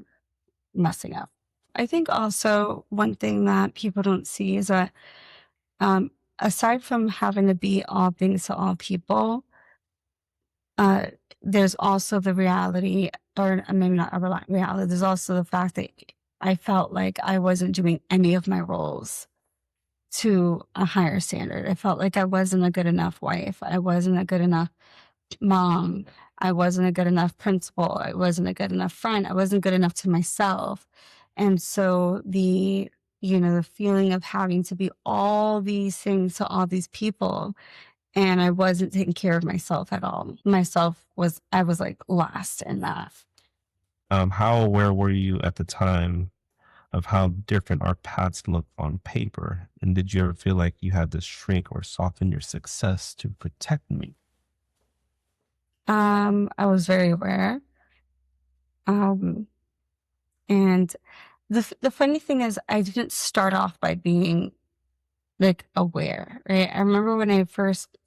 messing up. I think also one thing that people don't see is that, um, aside from having to be all things to all people, uh, there's also the reality, or maybe not a reality, there's also the fact that I felt like I wasn't doing any of my roles to a higher standard. I felt like I wasn't a good enough wife. I wasn't a good enough mom. I wasn't a good enough principal. I wasn't a good enough friend. I wasn't good enough to myself. And so the feeling of having to be all these things to all these people. And I wasn't taking care of myself at all. I was like last in that. How aware were you at the time of how different our paths look on paper? And did you ever feel like you had to shrink or soften your success to protect me? I was very aware. Um, and the funny thing is, I didn't start off by being like aware, right? I remember when I first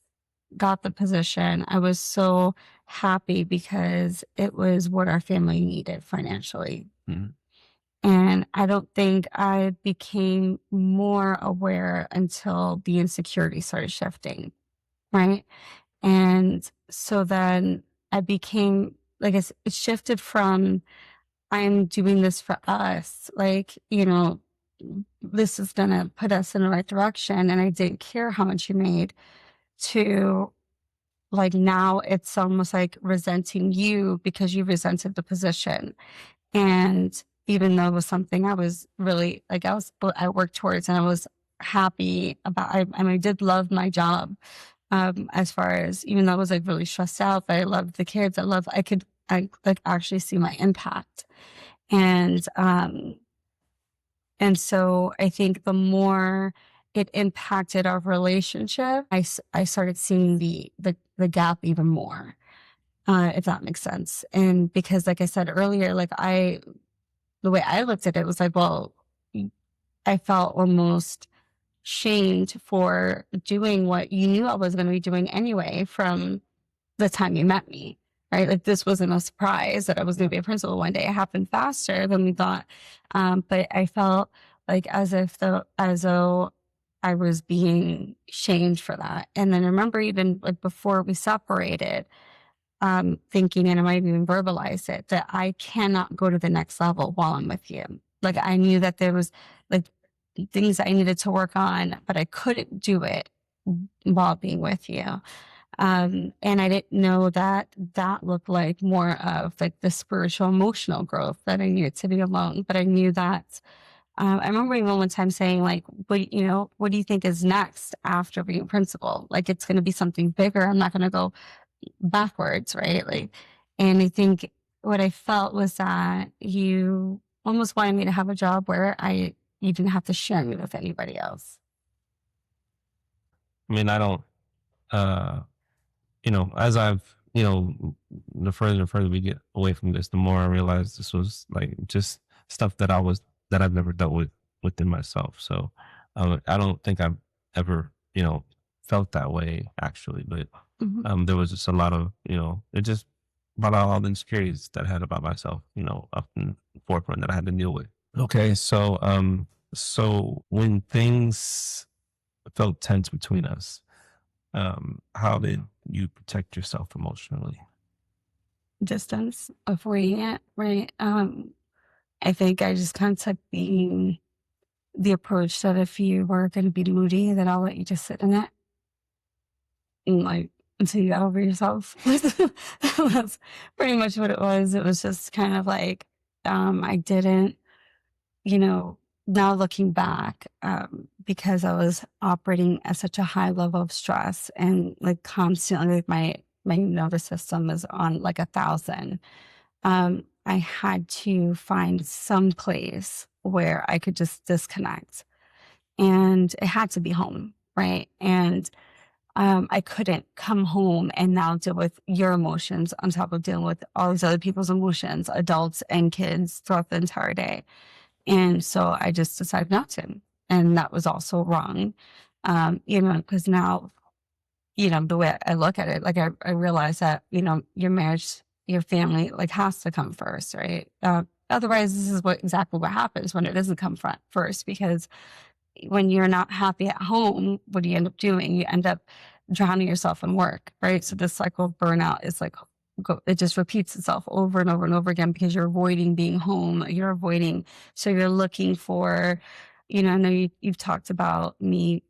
got the position, I was so happy because it was what our family needed financially. Mhm. And I don't think I became more aware until the insecurity started shifting, right? And so then I became like it shifted from I'm doing this for us, like, this is gonna put us in the right direction. And I didn't care how much you made to like now it's almost like resenting you because you resented the position. And even though it was something I was really like, I worked towards and I was happy about, I mean, I did love my job. As far as even though I was like really stressed out, but I loved the kids. I like actually see my impact. And, um, and so I think the more it impacted our relationship, I started seeing the gap even more, if that makes sense. And because, like I said earlier, the way I looked at it was like, well, I felt almost shamed for doing what you knew I was going to be doing anyway from the time you met me, right? Like this wasn't a surprise that I was going to be a principal one day. It happened faster than we thought. But I felt like as though I was being shamed for that. And then I remember even like before we separated, thinking, and I might even verbalize it, that I cannot go to the next level while I'm with you. Like I knew that there was like things I needed to work on, but I couldn't do it while being with you. And I didn't know that that looked like more of like the spiritual emotional growth that I needed to be alone. But I knew that I remember even one time saying like, what do you think is next after being principal? Like it's going to be something bigger. I'm not going to go backwards, right? Like, and I think what I felt was that you almost wanted me to have a job where you didn't have to share me with anybody else. I mean, I don't, uh, as the further and further we get away from this, the more I realize this was like just stuff that I've never dealt with within myself. So, I don't think I've ever, felt that way actually, but, Mhm. there was just a lot of, it just brought out all the insecurities that I had about myself, up in the forefront that I had to deal with. Okay. So when things felt tense between us, how did you protect yourself emotionally? Distance, avoiding it, right? I think I just kind of took the approach that if you were going to be moody, then I'll let you just sit in it and like until you got over yourself. That's pretty much what it was. It was just kind of like I didn't, you know, now looking back, because I was operating at such a high level of stress and like constantly like my nervous system is on like 1,000. I had to find some place where I could just disconnect. And it had to be home, right? And I couldn't come home and now deal with your emotions on top of dealing with all these other people's emotions, adults and kids throughout the entire day. And so I just decided not to. And that was also wrong. Because now, the way I look at it, like I realize that, your marriage, your family, like has to come first, right? Otherwise, this is exactly what happens when it doesn't come front first, because when you're not happy at home, what do you end up doing? You end up drowning yourself in work, right? So this cycle of burnout is like, it just repeats itself over and over and over again because you're avoiding being home. So you're looking for, I know you've talked about me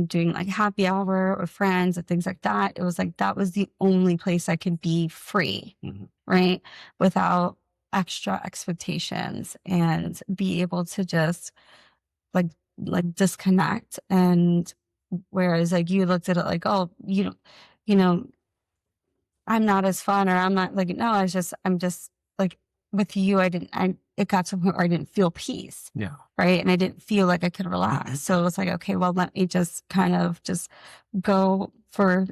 doing like happy hour with friends and things like that. It was like that was the only place I could be free, Mhm. right? Without extra expectations and be able to just like like disconnect. And whereas like you looked at it like, oh, you know, I'm not as fun, or I'm not like, no, I'm just like with you, it got to a point where I didn't feel peace. Yeah. Right. And I didn't feel like I could relax. So it's like, okay, well, let me just kind of just go for,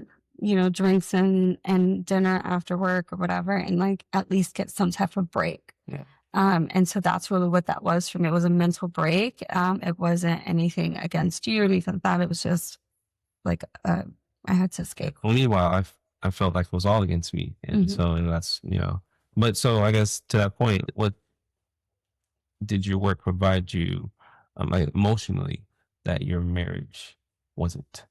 drinks and dinner after work or whatever, and like at least get some type of break. Yeah. And so that's really what that was for me. It was a mental break. It wasn't anything against you or anything like that. It was just like, I had to escape. Well, meanwhile, I felt like it was all against me, and and that's But so I guess to that point, what did your work provide you, like emotionally, that your marriage wasn't?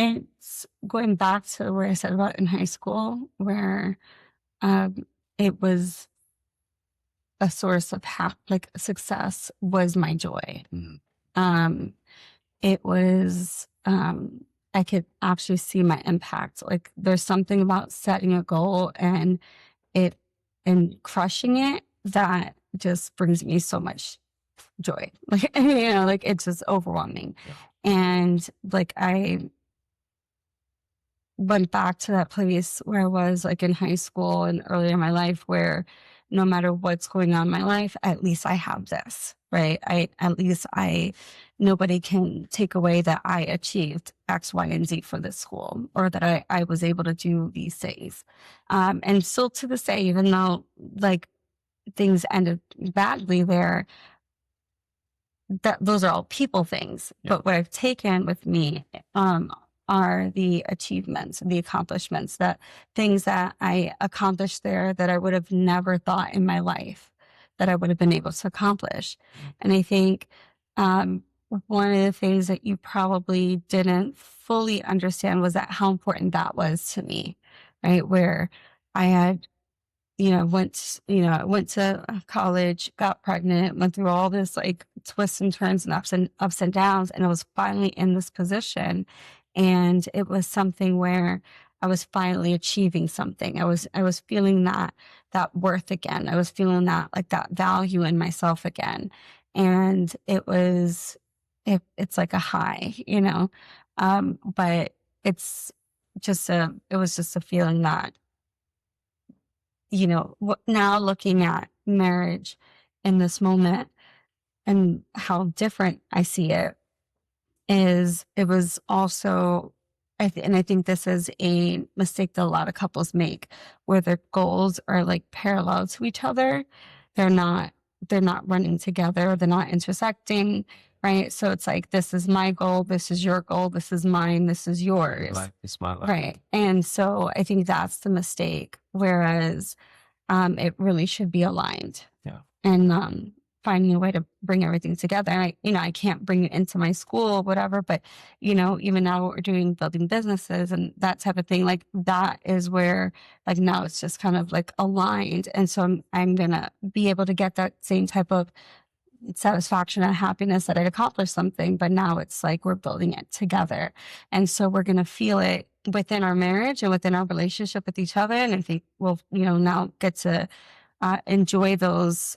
It's going back to where I said about in high school, where um, it was a source of like success was my joy. Um, it was, I could actually see my impact. Like there's something about setting a goal it and crushing it that just brings me so much joy. Like, like it's just overwhelming. Yeah. And like I went back to that place where I was like in high school and earlier in my life, where no matter what's going on in my life, at least I have this, right? Nobody can take away that I achieved X, Y, and Z for this school, or that I was able to do these things. And still to this day, even though like things ended badly there, that those are all people things. Yeah. But what I've taken with me are the achievements, the accomplishments, that things that I accomplished there that I would have never thought in my life that I would have been able to accomplish. And I think one of the things that you probably didn't fully understand was that how important that was to me, right? Where I had went to college, got pregnant, went through all this like twists and turns and ups and downs. And I was finally in this position. And it was something where I was finally achieving something. I was feeling that worth again. I was feeling that like that value in myself again. And it's like a high, but it was just a feeling that now looking at marriage in this moment and how different I see it was also, and I think this is a mistake that a lot of couples make, where their goals are like parallel to each other. They're not, they're not running together. They're not intersecting. Right. So it's like, this is my goal. This is your goal. This is mine. This is yours. Life is my life. Right. And so I think that's the mistake. Whereas it really should be aligned. Yeah. And finding a way to bring everything together. I can't bring it into my school, whatever, but even now what we're doing, building businesses and that type of thing, like that is where like now it's just kind of like aligned. And so I'm gonna be able to get that same type of satisfaction and happiness that I'd accomplished something, but now it's like we're building it together. And so we're going to feel it within our marriage and within our relationship with each other. And I think we'll, now get to enjoy those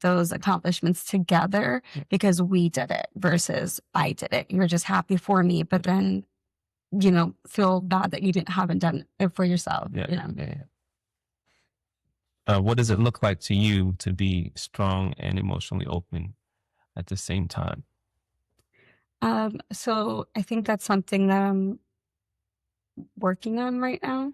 accomplishments together because we did it versus I did it. You're just happy for me, but then, feel bad that you haven't done it for yourself. What does it look like to you to be strong and emotionally open at the same time? So I think that's something that I'm working on right now.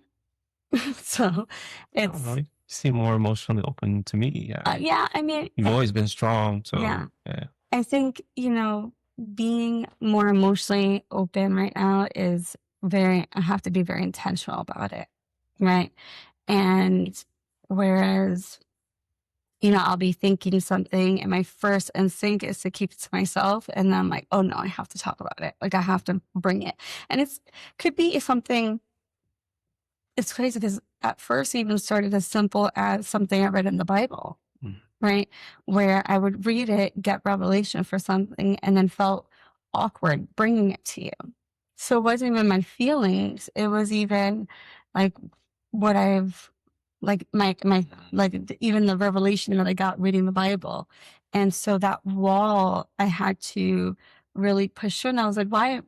So it's, You seem more emotionally open to me. Yeah. yeah, I mean, You've always been strong. So yeah. yeah. I think, being more emotionally open right now is I have to be very intentional about it. Right. And whereas, I'll be thinking something and my first instinct is to keep it to myself. And then I'm like, oh no, I have to talk about it. Like I have to bring it. And could be something, it's crazy because at first it even started as simple as something I read in the Bible, right? Where I would read it, get revelation for something, and then felt awkward bringing it to you. So it wasn't even my feelings. It was even like what I've like my like even the revelation that I got reading the Bible. And so that wall I had to really push through. And I was like, why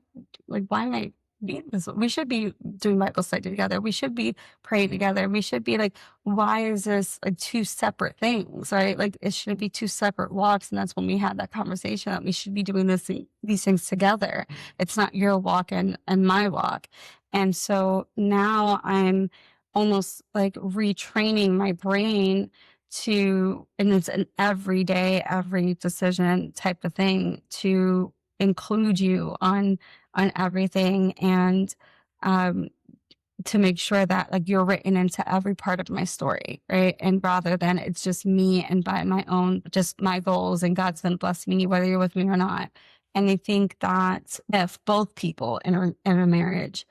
am I being this? We should be doing Bible study together. We should be praying together. We should be like, why is this like two separate things, right? Like it should be two separate walks. And that's when we had that conversation that we should be doing these things together. It's not your walk and my walk. And so now I'm almost like retraining my brain to, and it's an everyday, every decision type of thing, to include you on everything, and to make sure that like you're written into every part of my story, right? And rather than it's just me and by my own, just my goals, and God's been blessing me whether you're with me or not. And I think that if both people in a marriage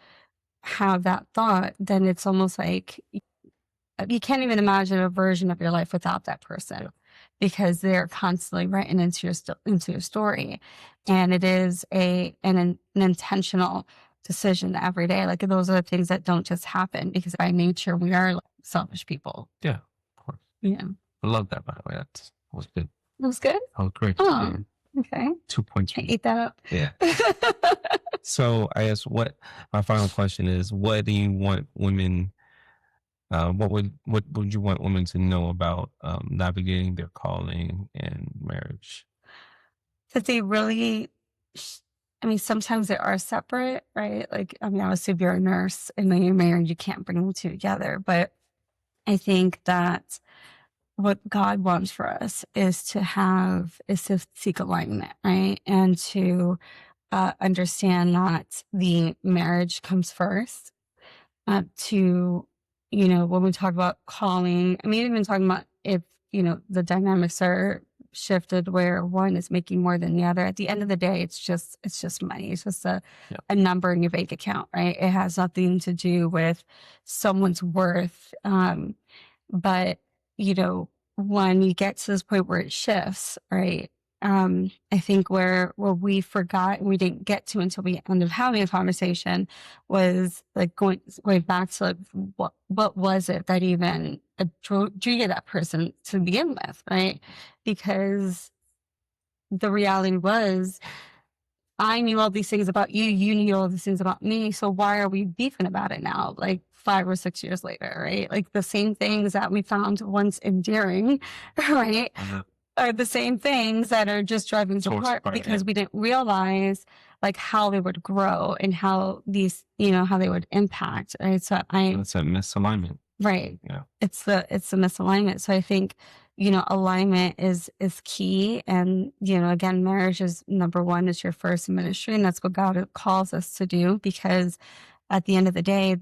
have that thought, then it's almost like you can't even imagine a version of your life without that person, because they're constantly written into your story, and it is an intentional decision every day. Like those are the things that don't just happen, because by nature we are like selfish people. Yeah, of course. Yeah, I love that, by the way. That was good. that was good. That was great. Oh, Yeah. okay. 2 points. I ate that up. Yeah. So I guess my final question is, what do you want women, what would you want women to know about navigating their calling and marriage? That they really, I mean, sometimes they are separate, right? Like, I mean, obviously if you're a nurse and then you're married, you can't bring them two together. But I think that what God wants for us is to seek alignment, right? And to understand that the marriage comes first. To, when we talk about calling, I mean, even talking about if, the dynamics are shifted where one is making more than the other, at the end of the day, it's just money. It's just a number in your bank account, right? It has nothing to do with someone's worth. But, when you get to this point where it shifts, right? I think where we forgot, and we didn't get to until we ended up having a conversation, was like going back to like, what was it that even drew you to that person to begin with, right? Because the reality was, I knew all these things about you, you knew all these things about me, so why are we beefing about it now, like 5 or 6 years later, right? Like the same things that we found once endearing, right? Are the same things that are just driving us apart, because we didn't realize like how they would grow and how these, how they would impact, right? So It's a misalignment. Right. Yeah. It's the misalignment. So I think, alignment is key. And, again, marriage is number one, is your first ministry. And that's what God calls us to do, because at the end of the day,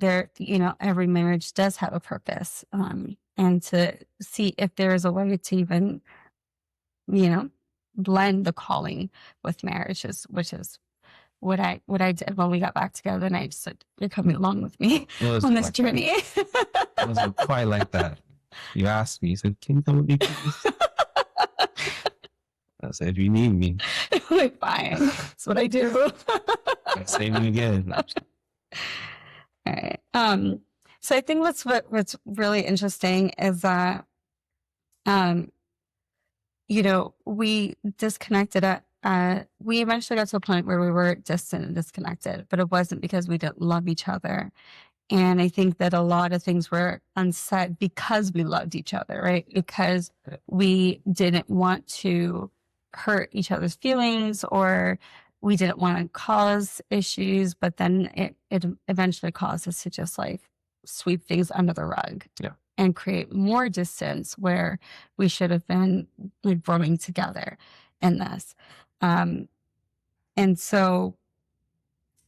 every marriage does have a purpose. And to see if there is a way to even, blend the calling with marriage, which is what I did when we got back together. And I just said, you're coming along with me on this journey. It wasn't quite like that. You asked me, you said, can you come with me, please? I said, if you need me. Like, fine. That's what I do. Say me again. All right. So I think what's really interesting is that, we disconnected we eventually got to a point where we were distant and disconnected, but it wasn't because we didn't love each other. And I think that a lot of things were unsaid because we loved each other, right? Because we didn't want to hurt each other's feelings, or we didn't want to cause issues, but then it eventually caused us to just like sweep things under the rug. Yeah. And create more distance where we should have been like growing together in this. And so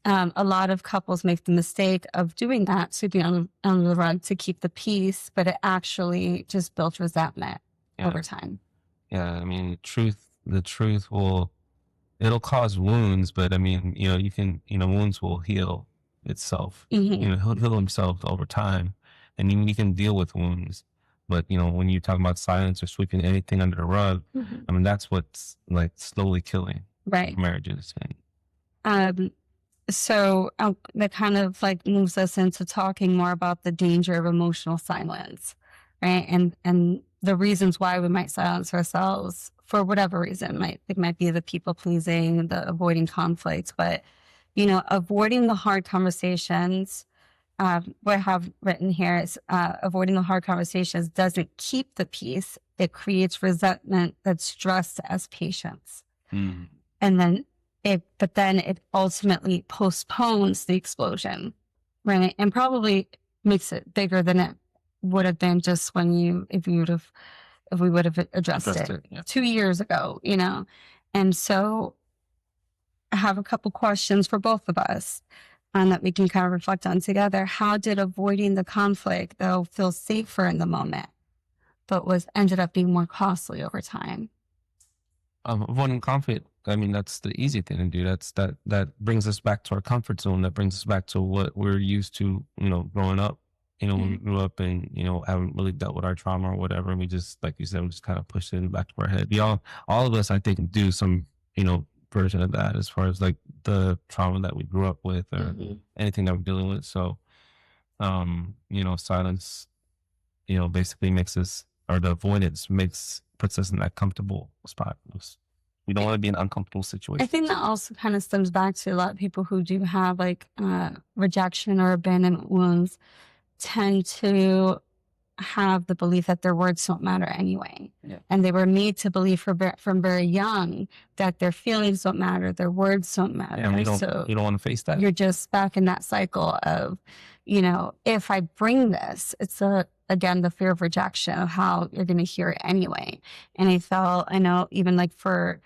a lot of couples make the mistake of doing that, sweeping under the rug to keep the peace, but it actually just built resentment over time. Yeah, I mean, the truth it'll cause wounds, but I mean, wounds will heal itself. Mm-hmm. He'll heal himself over time, and you can deal with wounds. But when you talk about silence or sweeping anything under the rug, Mm-hmm. I mean, that's what's like slowly killing marriages. So that kind of like moves us into talking more about the danger of emotional silence. right? And the reasons why we might silence ourselves for whatever reason, it might be the people pleasing, the avoiding conflicts, but avoiding the hard conversations. What I have written here is avoiding the hard conversations doesn't keep the peace. It creates resentment that's dressed as patience. Mm. And then but then it ultimately postpones the explosion, right? And probably makes it bigger than it would have been just if we would have addressed it Yeah. 2 years ago, And so I have a couple questions for both of us that we can kind of reflect on together. How did avoiding the conflict, though, feel safer in the moment, but ended up being more costly over time? Avoiding conflict. I mean, that's the easy thing to do. That brings us back to our comfort zone. That brings us back to what we're used to, growing up. When we grew up and, haven't really dealt with our trauma or whatever. And we just, like you said, we just kind of push it in the back of our head. All of us, I think, do some, version of that as far as like the trauma that we grew up with or anything that we're dealing with. So, silence, basically makes us, or the avoidance puts us in that comfortable spot. We don't want to be in uncomfortable situations. I think that also kind of stems back to a lot of people who do have like rejection or abandonment wounds tend to have the belief that their words don't matter anyway. Yeah. And they were made to believe from very young that their feelings don't matter, their words don't matter. And you So don't want to face that. you're just back in that cycle of, if I bring this, it's again, the fear of rejection of how you're going to hear it anyway. And I know even like for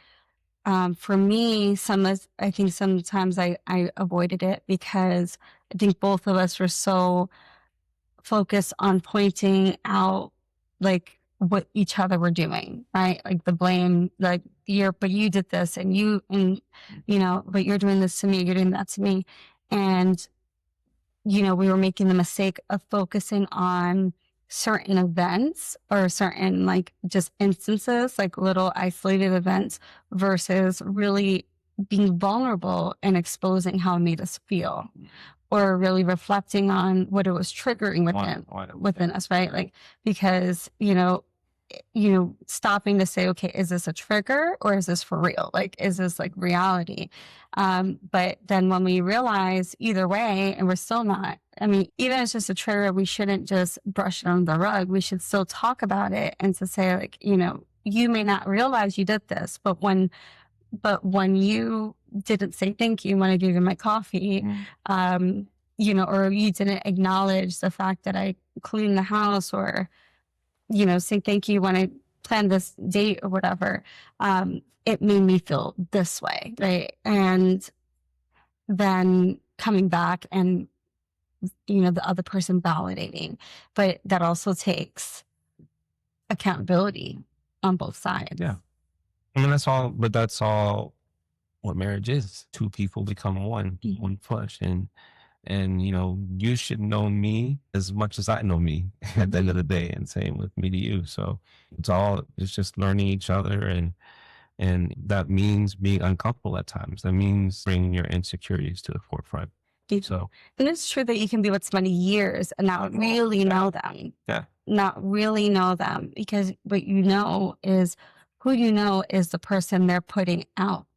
me, I think sometimes I avoided it because I think both of us were so focused on pointing out like what each other were doing, right? Like the blame, like but you did this but you're doing this to me, you're doing that to me. And, we were making the mistake of focusing on certain events or certain like just instances, like little isolated events versus really being vulnerable and exposing how it made us feel or really reflecting on what it was triggering within us, right? Like, because, stopping to say, okay, is this a trigger or is this for real? Like, is this like reality? But then when we realize either way, and we're still not, even if it's just a trigger, we shouldn't just brush it under the rug. We should still talk about it and to say like, you may not realize you did this, but when you didn't say thank you when I gave you my coffee, or you didn't acknowledge the fact that I cleaned the house or, say thank you when I planned this date or whatever, it made me feel this way, right? And then coming back and, the other person validating. But that also takes accountability on both sides. Yeah. That's all what marriage is. Two people become one flesh. And you should know me as much as I know me at the end of the day, and same with me to you. So it's just learning each other, and that means being uncomfortable at times. That means bringing your insecurities to the forefront. So, and it's true that you can be with somebody years and not really know them. Yeah. Not really know them, because what is the person they're putting out,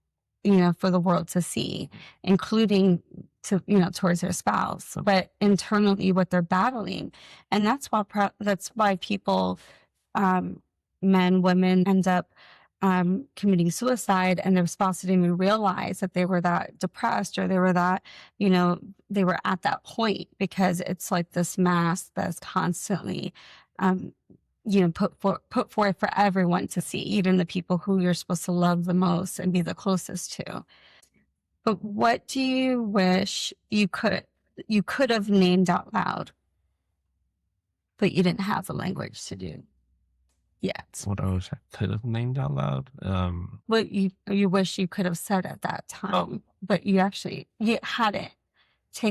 for the world to see, including towards their spouse, but internally what they're battling. And that's why people, men, women end up committing suicide, and their spouse didn't even realize that they were that depressed or they were that, they were at that point, because it's like this mask that's constantly, put forth for everyone to see, even the people who you're supposed to love the most and be the closest to. But what do you wish you could have named out loud, but you didn't have the language to do yet? What I wish I could have named out loud. What you wish you could have said at that time, but you hadn't.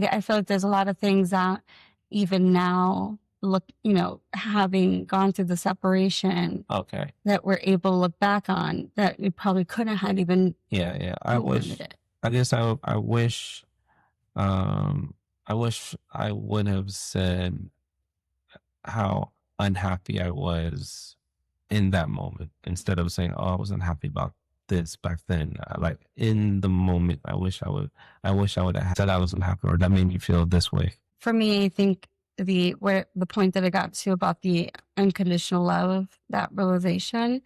I feel like there's a lot of things that even now, having gone through the separation, that we're able to look back on that we probably couldn't have even. Yeah. I wish I wish I would have said how unhappy I was in that moment instead of saying, "Oh, I wasn't happy about this back then." Like in the moment, I wish I would have said I wasn't happy, or that made me feel this way. For me, I think the point that I got to about the unconditional love, that realization,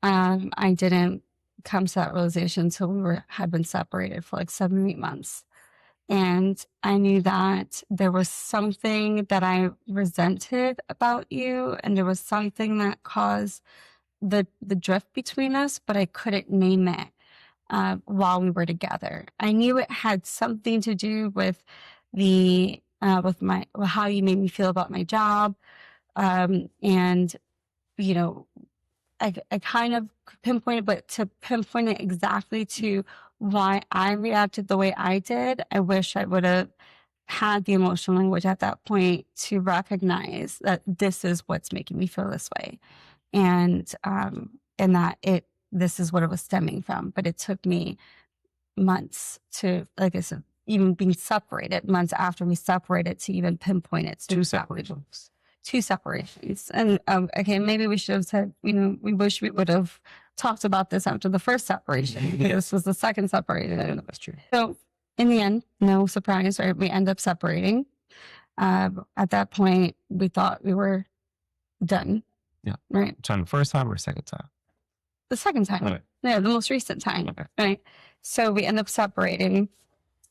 I didn't come to that realization until had been separated for like 7 or 8 months. And I knew that there was something that I resented about you, and there was something that caused the drift between us, but I couldn't name it while we were together. I knew it had something to do with with how you made me feel about my job, and you know I kind of pinpointed, but to pinpoint it exactly to why I reacted the way I did, I wish I would have had the emotional language at that point to recognize that this is what's making me feel this way. And that this is what it was stemming from. But it took me months to, like I said, even being separated, months after we separated, to even pinpoint it. Two separations. Two separations. And okay, maybe we should have said, we wish we would have talked about this after the first separation. This was the second separation. That's true. So in the end, no surprise, right? We end up separating. At that point, we thought we were done. Yeah. Right. So the first time or second time? The second time. Okay. Yeah, the most recent time. Okay. Right. So we end up separating,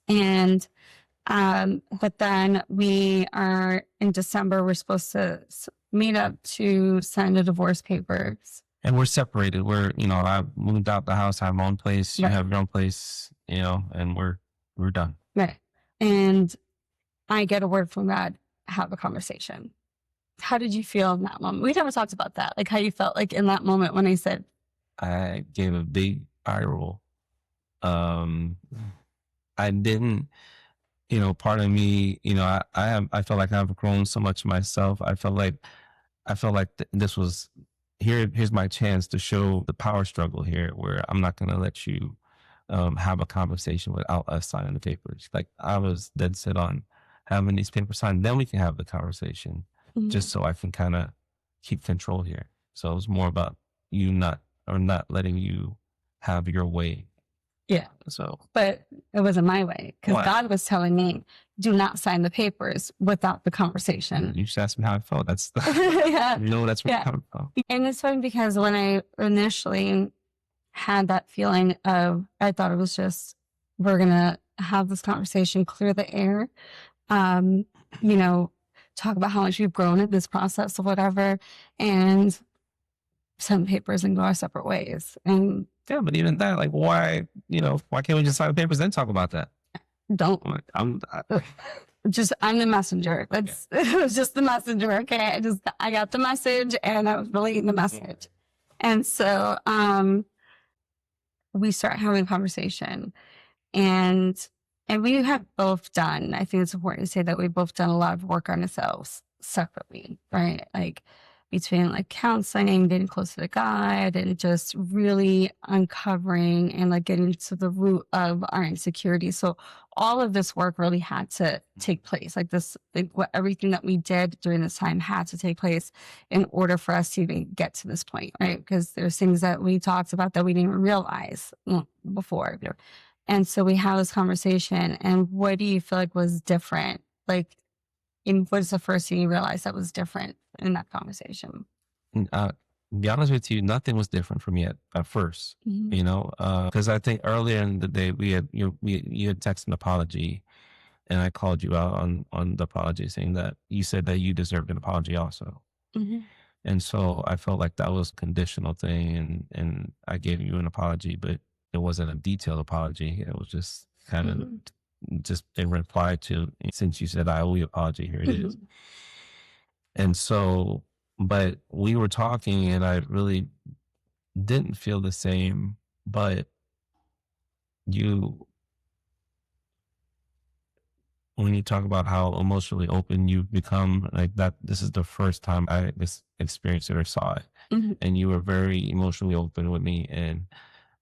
and but then we are in December, we're supposed to meet up to sign the divorce papers. And we're separated. I moved out the house, I have my own place, you Right. have your own place, and we're done. Right. And I get a word from God, have a conversation. How did you feel in that moment? We never talked about that. Like how you felt like in that moment when I said, I gave a big eye roll. I didn't, part of me, I felt like I've grown so much myself. I felt like this was here's my chance to show the power struggle here, where I'm not going to let you have a conversation without us signing the papers. Like I was dead set on having these papers signed, then we can have the conversation, just so I can kind of keep control here. So it was more about you not letting you have your way. yeah. So, But it wasn't my way, because Why? God was telling me, do not sign the papers without the conversation. you just asked me how I felt. That's Yeah. that's where Yeah. it's coming from. And it's funny because when I initially had that feeling of, I thought it was just, we're going to have this conversation, clear the air, talk about how much we've grown in this process or whatever, and send papers and go our separate ways. And Yeah, but even that, like, why can't we just sign the papers then talk about that? don't. I'm I'm the messenger. It was just the messenger. Okay. I got the message and I was relaying the message. And so, we start having a conversation, and we have both done, I think it's important to say that we've both done a lot of work on ourselves separately, right? Like between like counseling, getting closer to God, and just really uncovering and like getting to the root of our insecurity. So all of this work really had to take place. Everything that we did during this time had to take place in order for us to even get to this point, right? Because there's things that we talked about that we didn't even realize before. And so we have this conversation, and what do you feel like was different? Like, what's the first thing you realized that was different in that conversation? be honest with you, nothing was different for me at first. Because I think earlier in the day you had texted an apology, and I called you out on the apology, saying that you said that you deserved an apology also. And so I felt like that was a conditional thing, and I gave you an apology, but it wasn't a detailed apology. It was just kind of just in reply to, since you said I owe you an apology, here it is. And so, but we were talking, and I really didn't feel the same, but when you talk about how emotionally open you've become, like that, this is the first time I experienced it or saw it. And you were very emotionally open with me,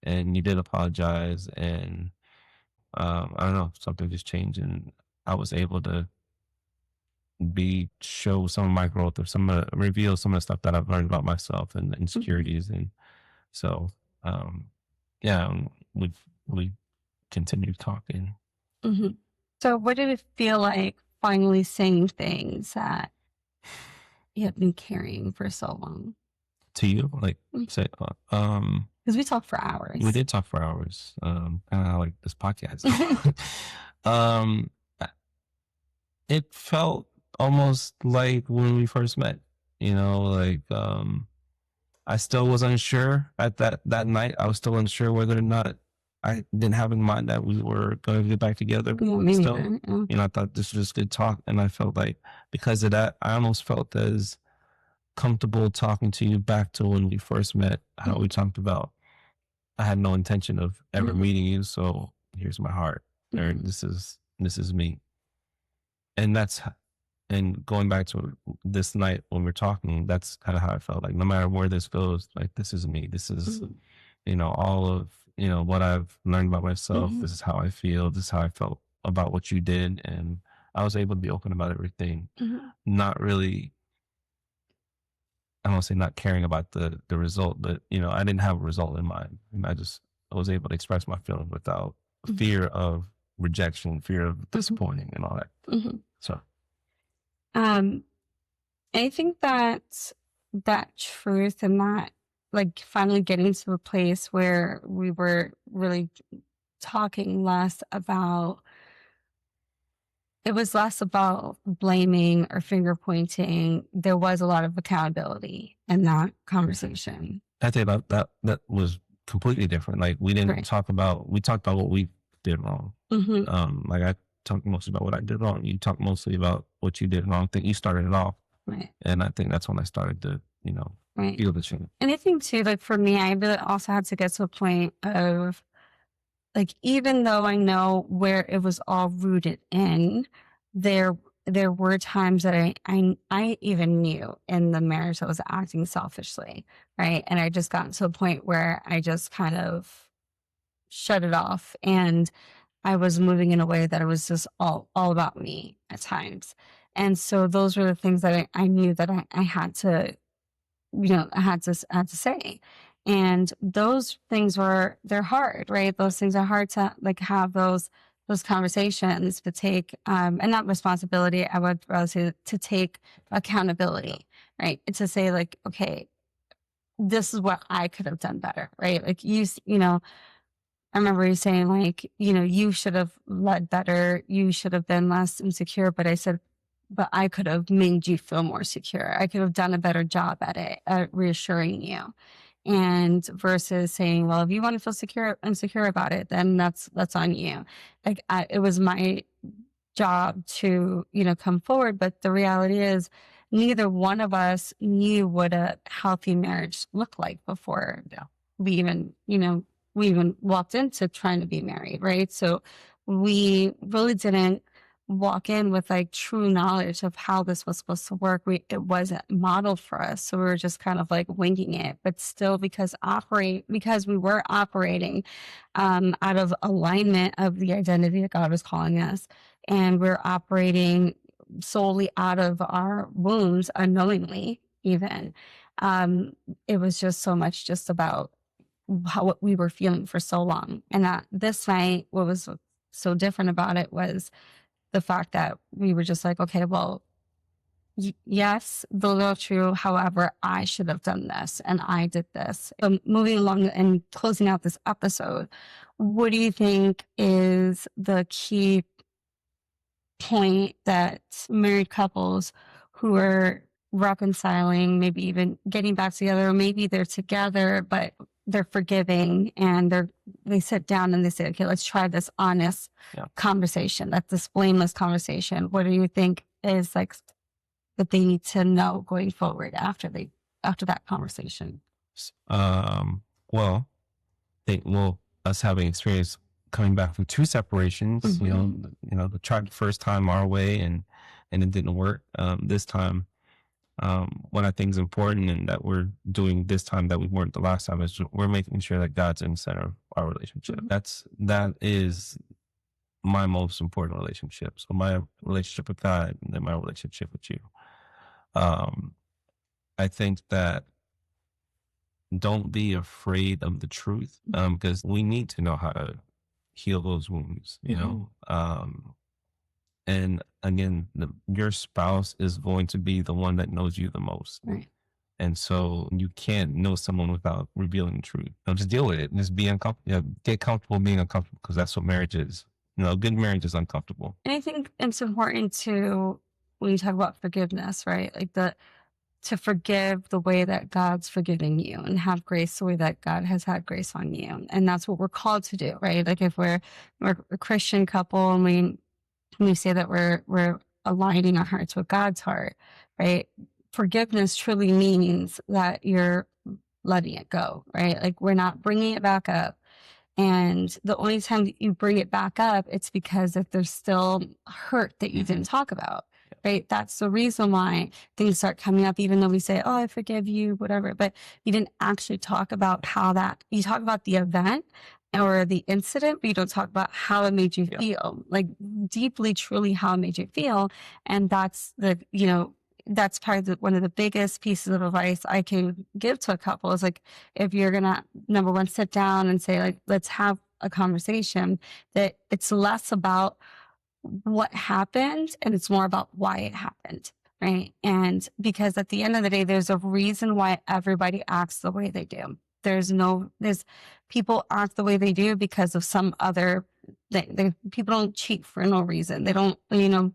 and you did apologize, and I don't know, something just changed, and I was able to show some of my growth or reveal some of the stuff that I've learned about myself and the Mhm. insecurities. And so, yeah, we continue talking. Mhm. So what did it feel like finally saying things that you have been carrying for so long? To you, like, Because say, we talked for we hours. did talk for hours, kind of like this podcast. um, it felt almost like when we first met, like, I still was unsure at that night. I was still unsure whether or not I didn't have in mind that we were going to get back together. Yeah, me Still, neither. Yeah. I thought this was just good talk, and I felt like because of that, I almost felt as comfortable talking to you back to when we first met. How we talked about I had no intention of ever Mhm. meeting you, so here's my heart, or Mhm. this is me, and and going back to this night when we're talking, that's kind of how I felt. Like no matter where this goes, like this is me. This is Mhm. all of what I've learned about myself. Mhm. This is how I feel. This is how I felt about what you did, and I was able to be open about everything. Mhm. Not really, I don't say not caring about the result, but I didn't have a result in mind, and I was able to express my feelings without Mhm. fear of rejection, fear of Mhm. disappointing, and all that. Mhm. So Um, I think that that truth and that, like, finally getting to a place where we were really talking less about, it was less about blaming or finger pointing. There was a lot of accountability in that conversation. I think that was completely different. Like we didn't Right. talk about we talked about what we did wrong. Hmm. Like I talked mostly about what I did wrong. You talked mostly about what you did wrong. I think you started it off, Right. and I think that's when I started to Right. feel the change. And I think too, like for me, I really also had to get to a point of, like, even though I know where it was all rooted in, there there were times that I even knew in the marriage I was acting selfishly, right? And I just got to a point where I just kind of shut it off, and I was moving in a way that it was just all about me at times. And so those were the things that I knew that I had to, I had to say. And those things they're hard, right? Those things are hard to, like, have those conversations, to take, and not responsibility, I would rather say to take accountability, right? And to say, like, okay, this is what I could have done better, right? Like, I remember you saying, like, you should have led better, you should have been less insecure. But I said, but I could have made you feel more secure. I could have done a better job at it, at reassuring you. And versus saying, well, if you want to feel insecure about it, then that's on you. Like, it was my job to, come forward. But the reality is, neither one of us knew what a healthy marriage looked like before we even, we even walked into trying to be married, right? So we really didn't walk in with, like, true knowledge of how this was supposed to work. It wasn't modeled for us. So we were just kind of like winging it, but still, because we were operating out of alignment of the identity that God was calling us, and we're operating solely out of our wounds unknowingly, even. Um, it was just so much just about what we were feeling for so long. And that this night, what was so different about it was the fact that we were just like, okay, well, yes, those are true. However, I should have done this and I did this. Moving along and closing out this episode, what do you think is the key point that married couples who are reconciling, maybe even getting back together, or maybe they're together, but they're forgiving, and they sit down and they say, okay, let's try this honest Yeah. conversation, that's this blameless conversation. What do you think is, like, that they need to know going forward after that conversation? Well, us having experience coming back from two separations, the tried the first time our way and it didn't work. This time, what I think is important and that we're doing this time that we weren't the last time is we're making sure that God's in the center of our relationship. Mhm. That is my most important relationship. So my relationship with God and then my relationship with you. Um, I think that don't be afraid of the truth, because we need to know how to heal those wounds, you know? And again, your spouse is going to be the one that knows you the most. Right. And so you can't know someone without revealing the truth. Just deal with it. Just be uncomfortable. Get comfortable being uncomfortable, because that's what marriage is. A good marriage is uncomfortable. And I think it's important to, when you talk about forgiveness, right? Like to forgive the way that God's forgiving you and have grace the way that God has had grace on you. And that's what we're called to do, right? Like if we're a Christian couple and we say that we're aligning our hearts with God's heart, right? Forgiveness truly means that you're letting it go, right? Like we're not bringing it back up. And the only time that you bring it back up, it's because if there's still hurt that you didn't talk about, right? That's the reason why things start coming up, even though we say, oh, I forgive you, whatever. But you didn't actually talk about how that, you talk about the event or the incident, but you don't talk about how it made you feel, like deeply, truly how it made you feel. And that's that's probably one of the biggest pieces of advice I can give to a couple is like, if you're going to, number one, sit down and say, like, let's have a conversation, that it's less about what happened and it's more about why it happened. Right. And because at the end of the day, there's a reason why everybody acts the way they do. There's people act the way they do because of some other people don't cheat for no reason. They don't,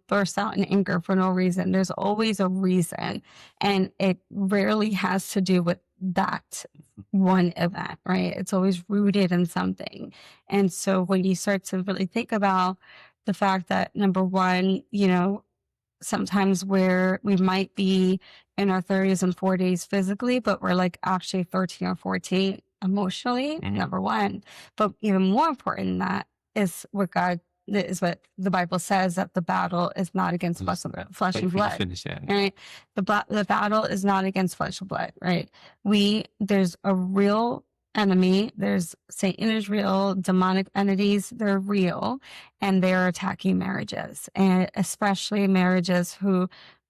burst out in anger for no reason. There's always a reason. And it rarely has to do with that one event, right? It's always rooted in something. And so when you start to really think about the fact that, number one, sometimes we might be in our 30s and 40s physically, but we're like actually 13 or 14 emotionally, number one. But even more important than that is what the Bible says, that the battle is not against flesh and blood. Right? The battle is not against flesh and blood, right? There's a real enemy. There's Satan is real, demonic entities, they're real, and they're attacking marriages, and especially marriages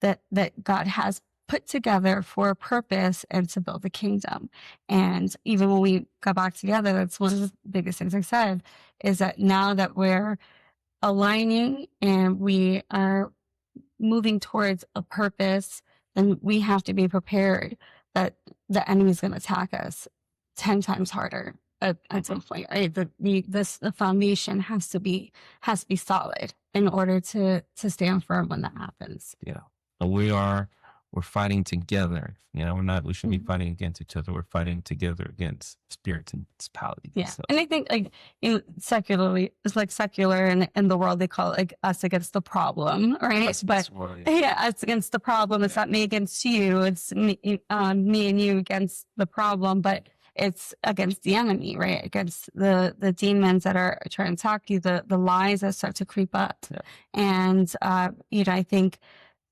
that God has put together for a purpose and to build the kingdom. And even when we got back together, that's one of the biggest things I said, is that now that we're aligning and we are moving towards a purpose, then we have to be prepared that the enemy is going to attack us 10 times harder at some point, right? The foundation has to be solid in order to stand firm when that happens. Yeah. We're fighting together. We shouldn't be fighting against each other. We're fighting together against spirits and principalities. Yeah. So. And I think secularly, it's like secular in the world, they call it like us against the problem, right? Us against the problem. It's not me against you. It's me and you against the problem, but it's against the enemy, right? Against the demons that are trying to attack you, the lies that start to creep up. Yeah. And, I think,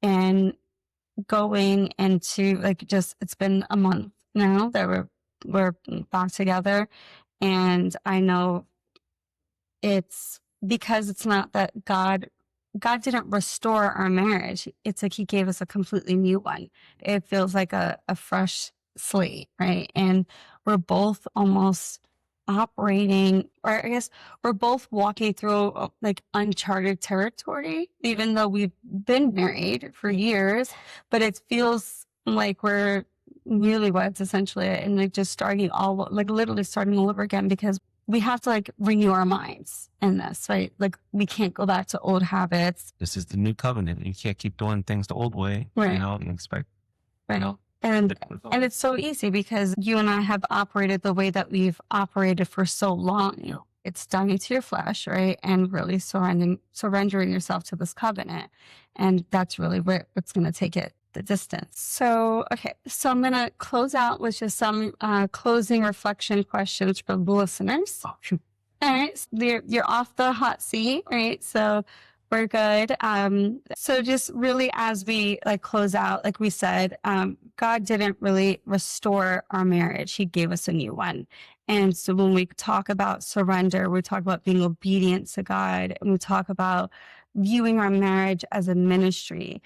and going into it's been a month now that we're back together. And I know it's because it's not that God didn't restore our marriage. It's like he gave us a completely new one. It feels like a fresh slate, right? And we're both almost operating, or I guess we're both walking through like uncharted territory, even though we've been married for years, but it feels like we're newlyweds essentially, and like just literally starting all over again, because we have to renew our minds in this, right? Like we can't go back to old habits. This is the new covenant. You can't keep doing things the old way, right? And expect, right. And it's so easy because you and I have operated the way that we've operated for so long. It's dying to your flesh, right? And really surrendering yourself to this covenant. And that's really where it's going to take it the distance. So, okay. So I'm going to close out with just some closing reflection questions from the listeners. Oh, shoot. All right. So you're off the hot seat, right? So we're good. So just really as we like close out, like we said, God didn't really restore our marriage. He gave us a new one. And so when we talk about surrender, we talk about being obedient to God, and we talk about viewing our marriage as a ministry.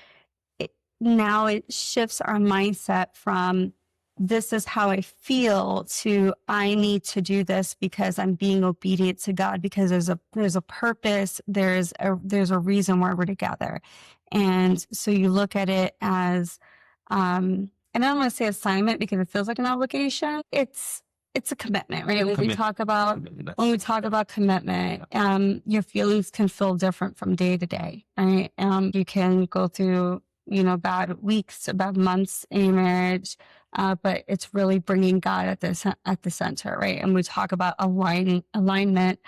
Now it shifts our mindset from this is how I feel to I need to do this because I'm being obedient to God, because there's a purpose, there's a reason why we're together. And so you look at it as and I don't want to say assignment because it feels like an obligation. It's a commitment, right? When we talk about commitment, your feelings can feel different from day to day, right? You can go through, bad weeks, bad months in your marriage, but it's really bringing God at the center, right? And we talk about alignment.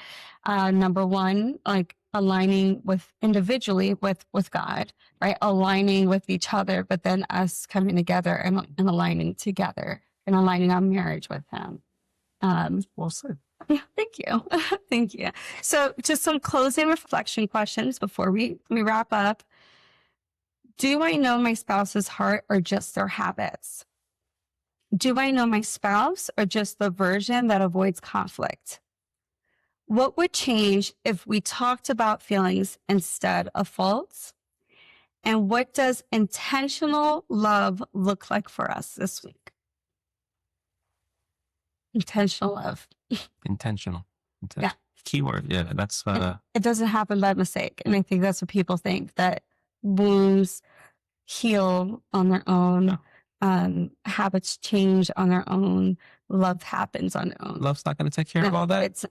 Number one, like aligning with individually with God, right? Aligning with each other, but then us coming together and aligning together and aligning our marriage with Him. Well said. Yeah, thank you. Thank you. So just some closing reflection questions before we wrap up. Do I know my spouse's heart or just their habits? Do I know my spouse or just the version that avoids conflict? What would change if we talked about feelings instead of faults? And what does intentional love look like for us this week? Intentional love. Intentional. Yeah. Keyword. Yeah. That's It doesn't happen by mistake. And I think that's what people think, that wounds heal on their own. Habits change on their own. Love happens on their own. love's not going to take care of all that. It's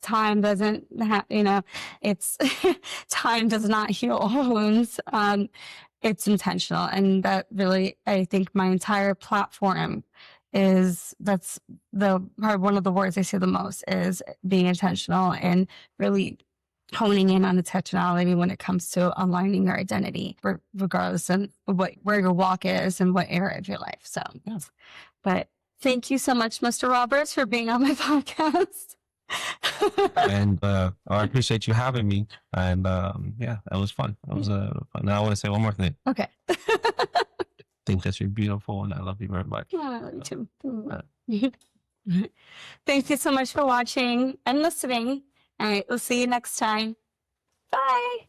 time doesn't it's time does not heal all wounds. It's intentional. And that really, I think my entire platform that's one of the words I say the most is being intentional and really honing in on intentionality when it comes to aligning your identity, regardless of where your walk is and what area of your life. So, yes. But thank you so much, Mr. Roberts, for being on my podcast. And I appreciate you having me. And yeah, that was fun. That was fun. Now I want to say one more thing. Okay. I think that you're beautiful, and I love you very much. Oh, I love you too. Thank you so much for watching and listening. All right, we'll see you next time. Bye.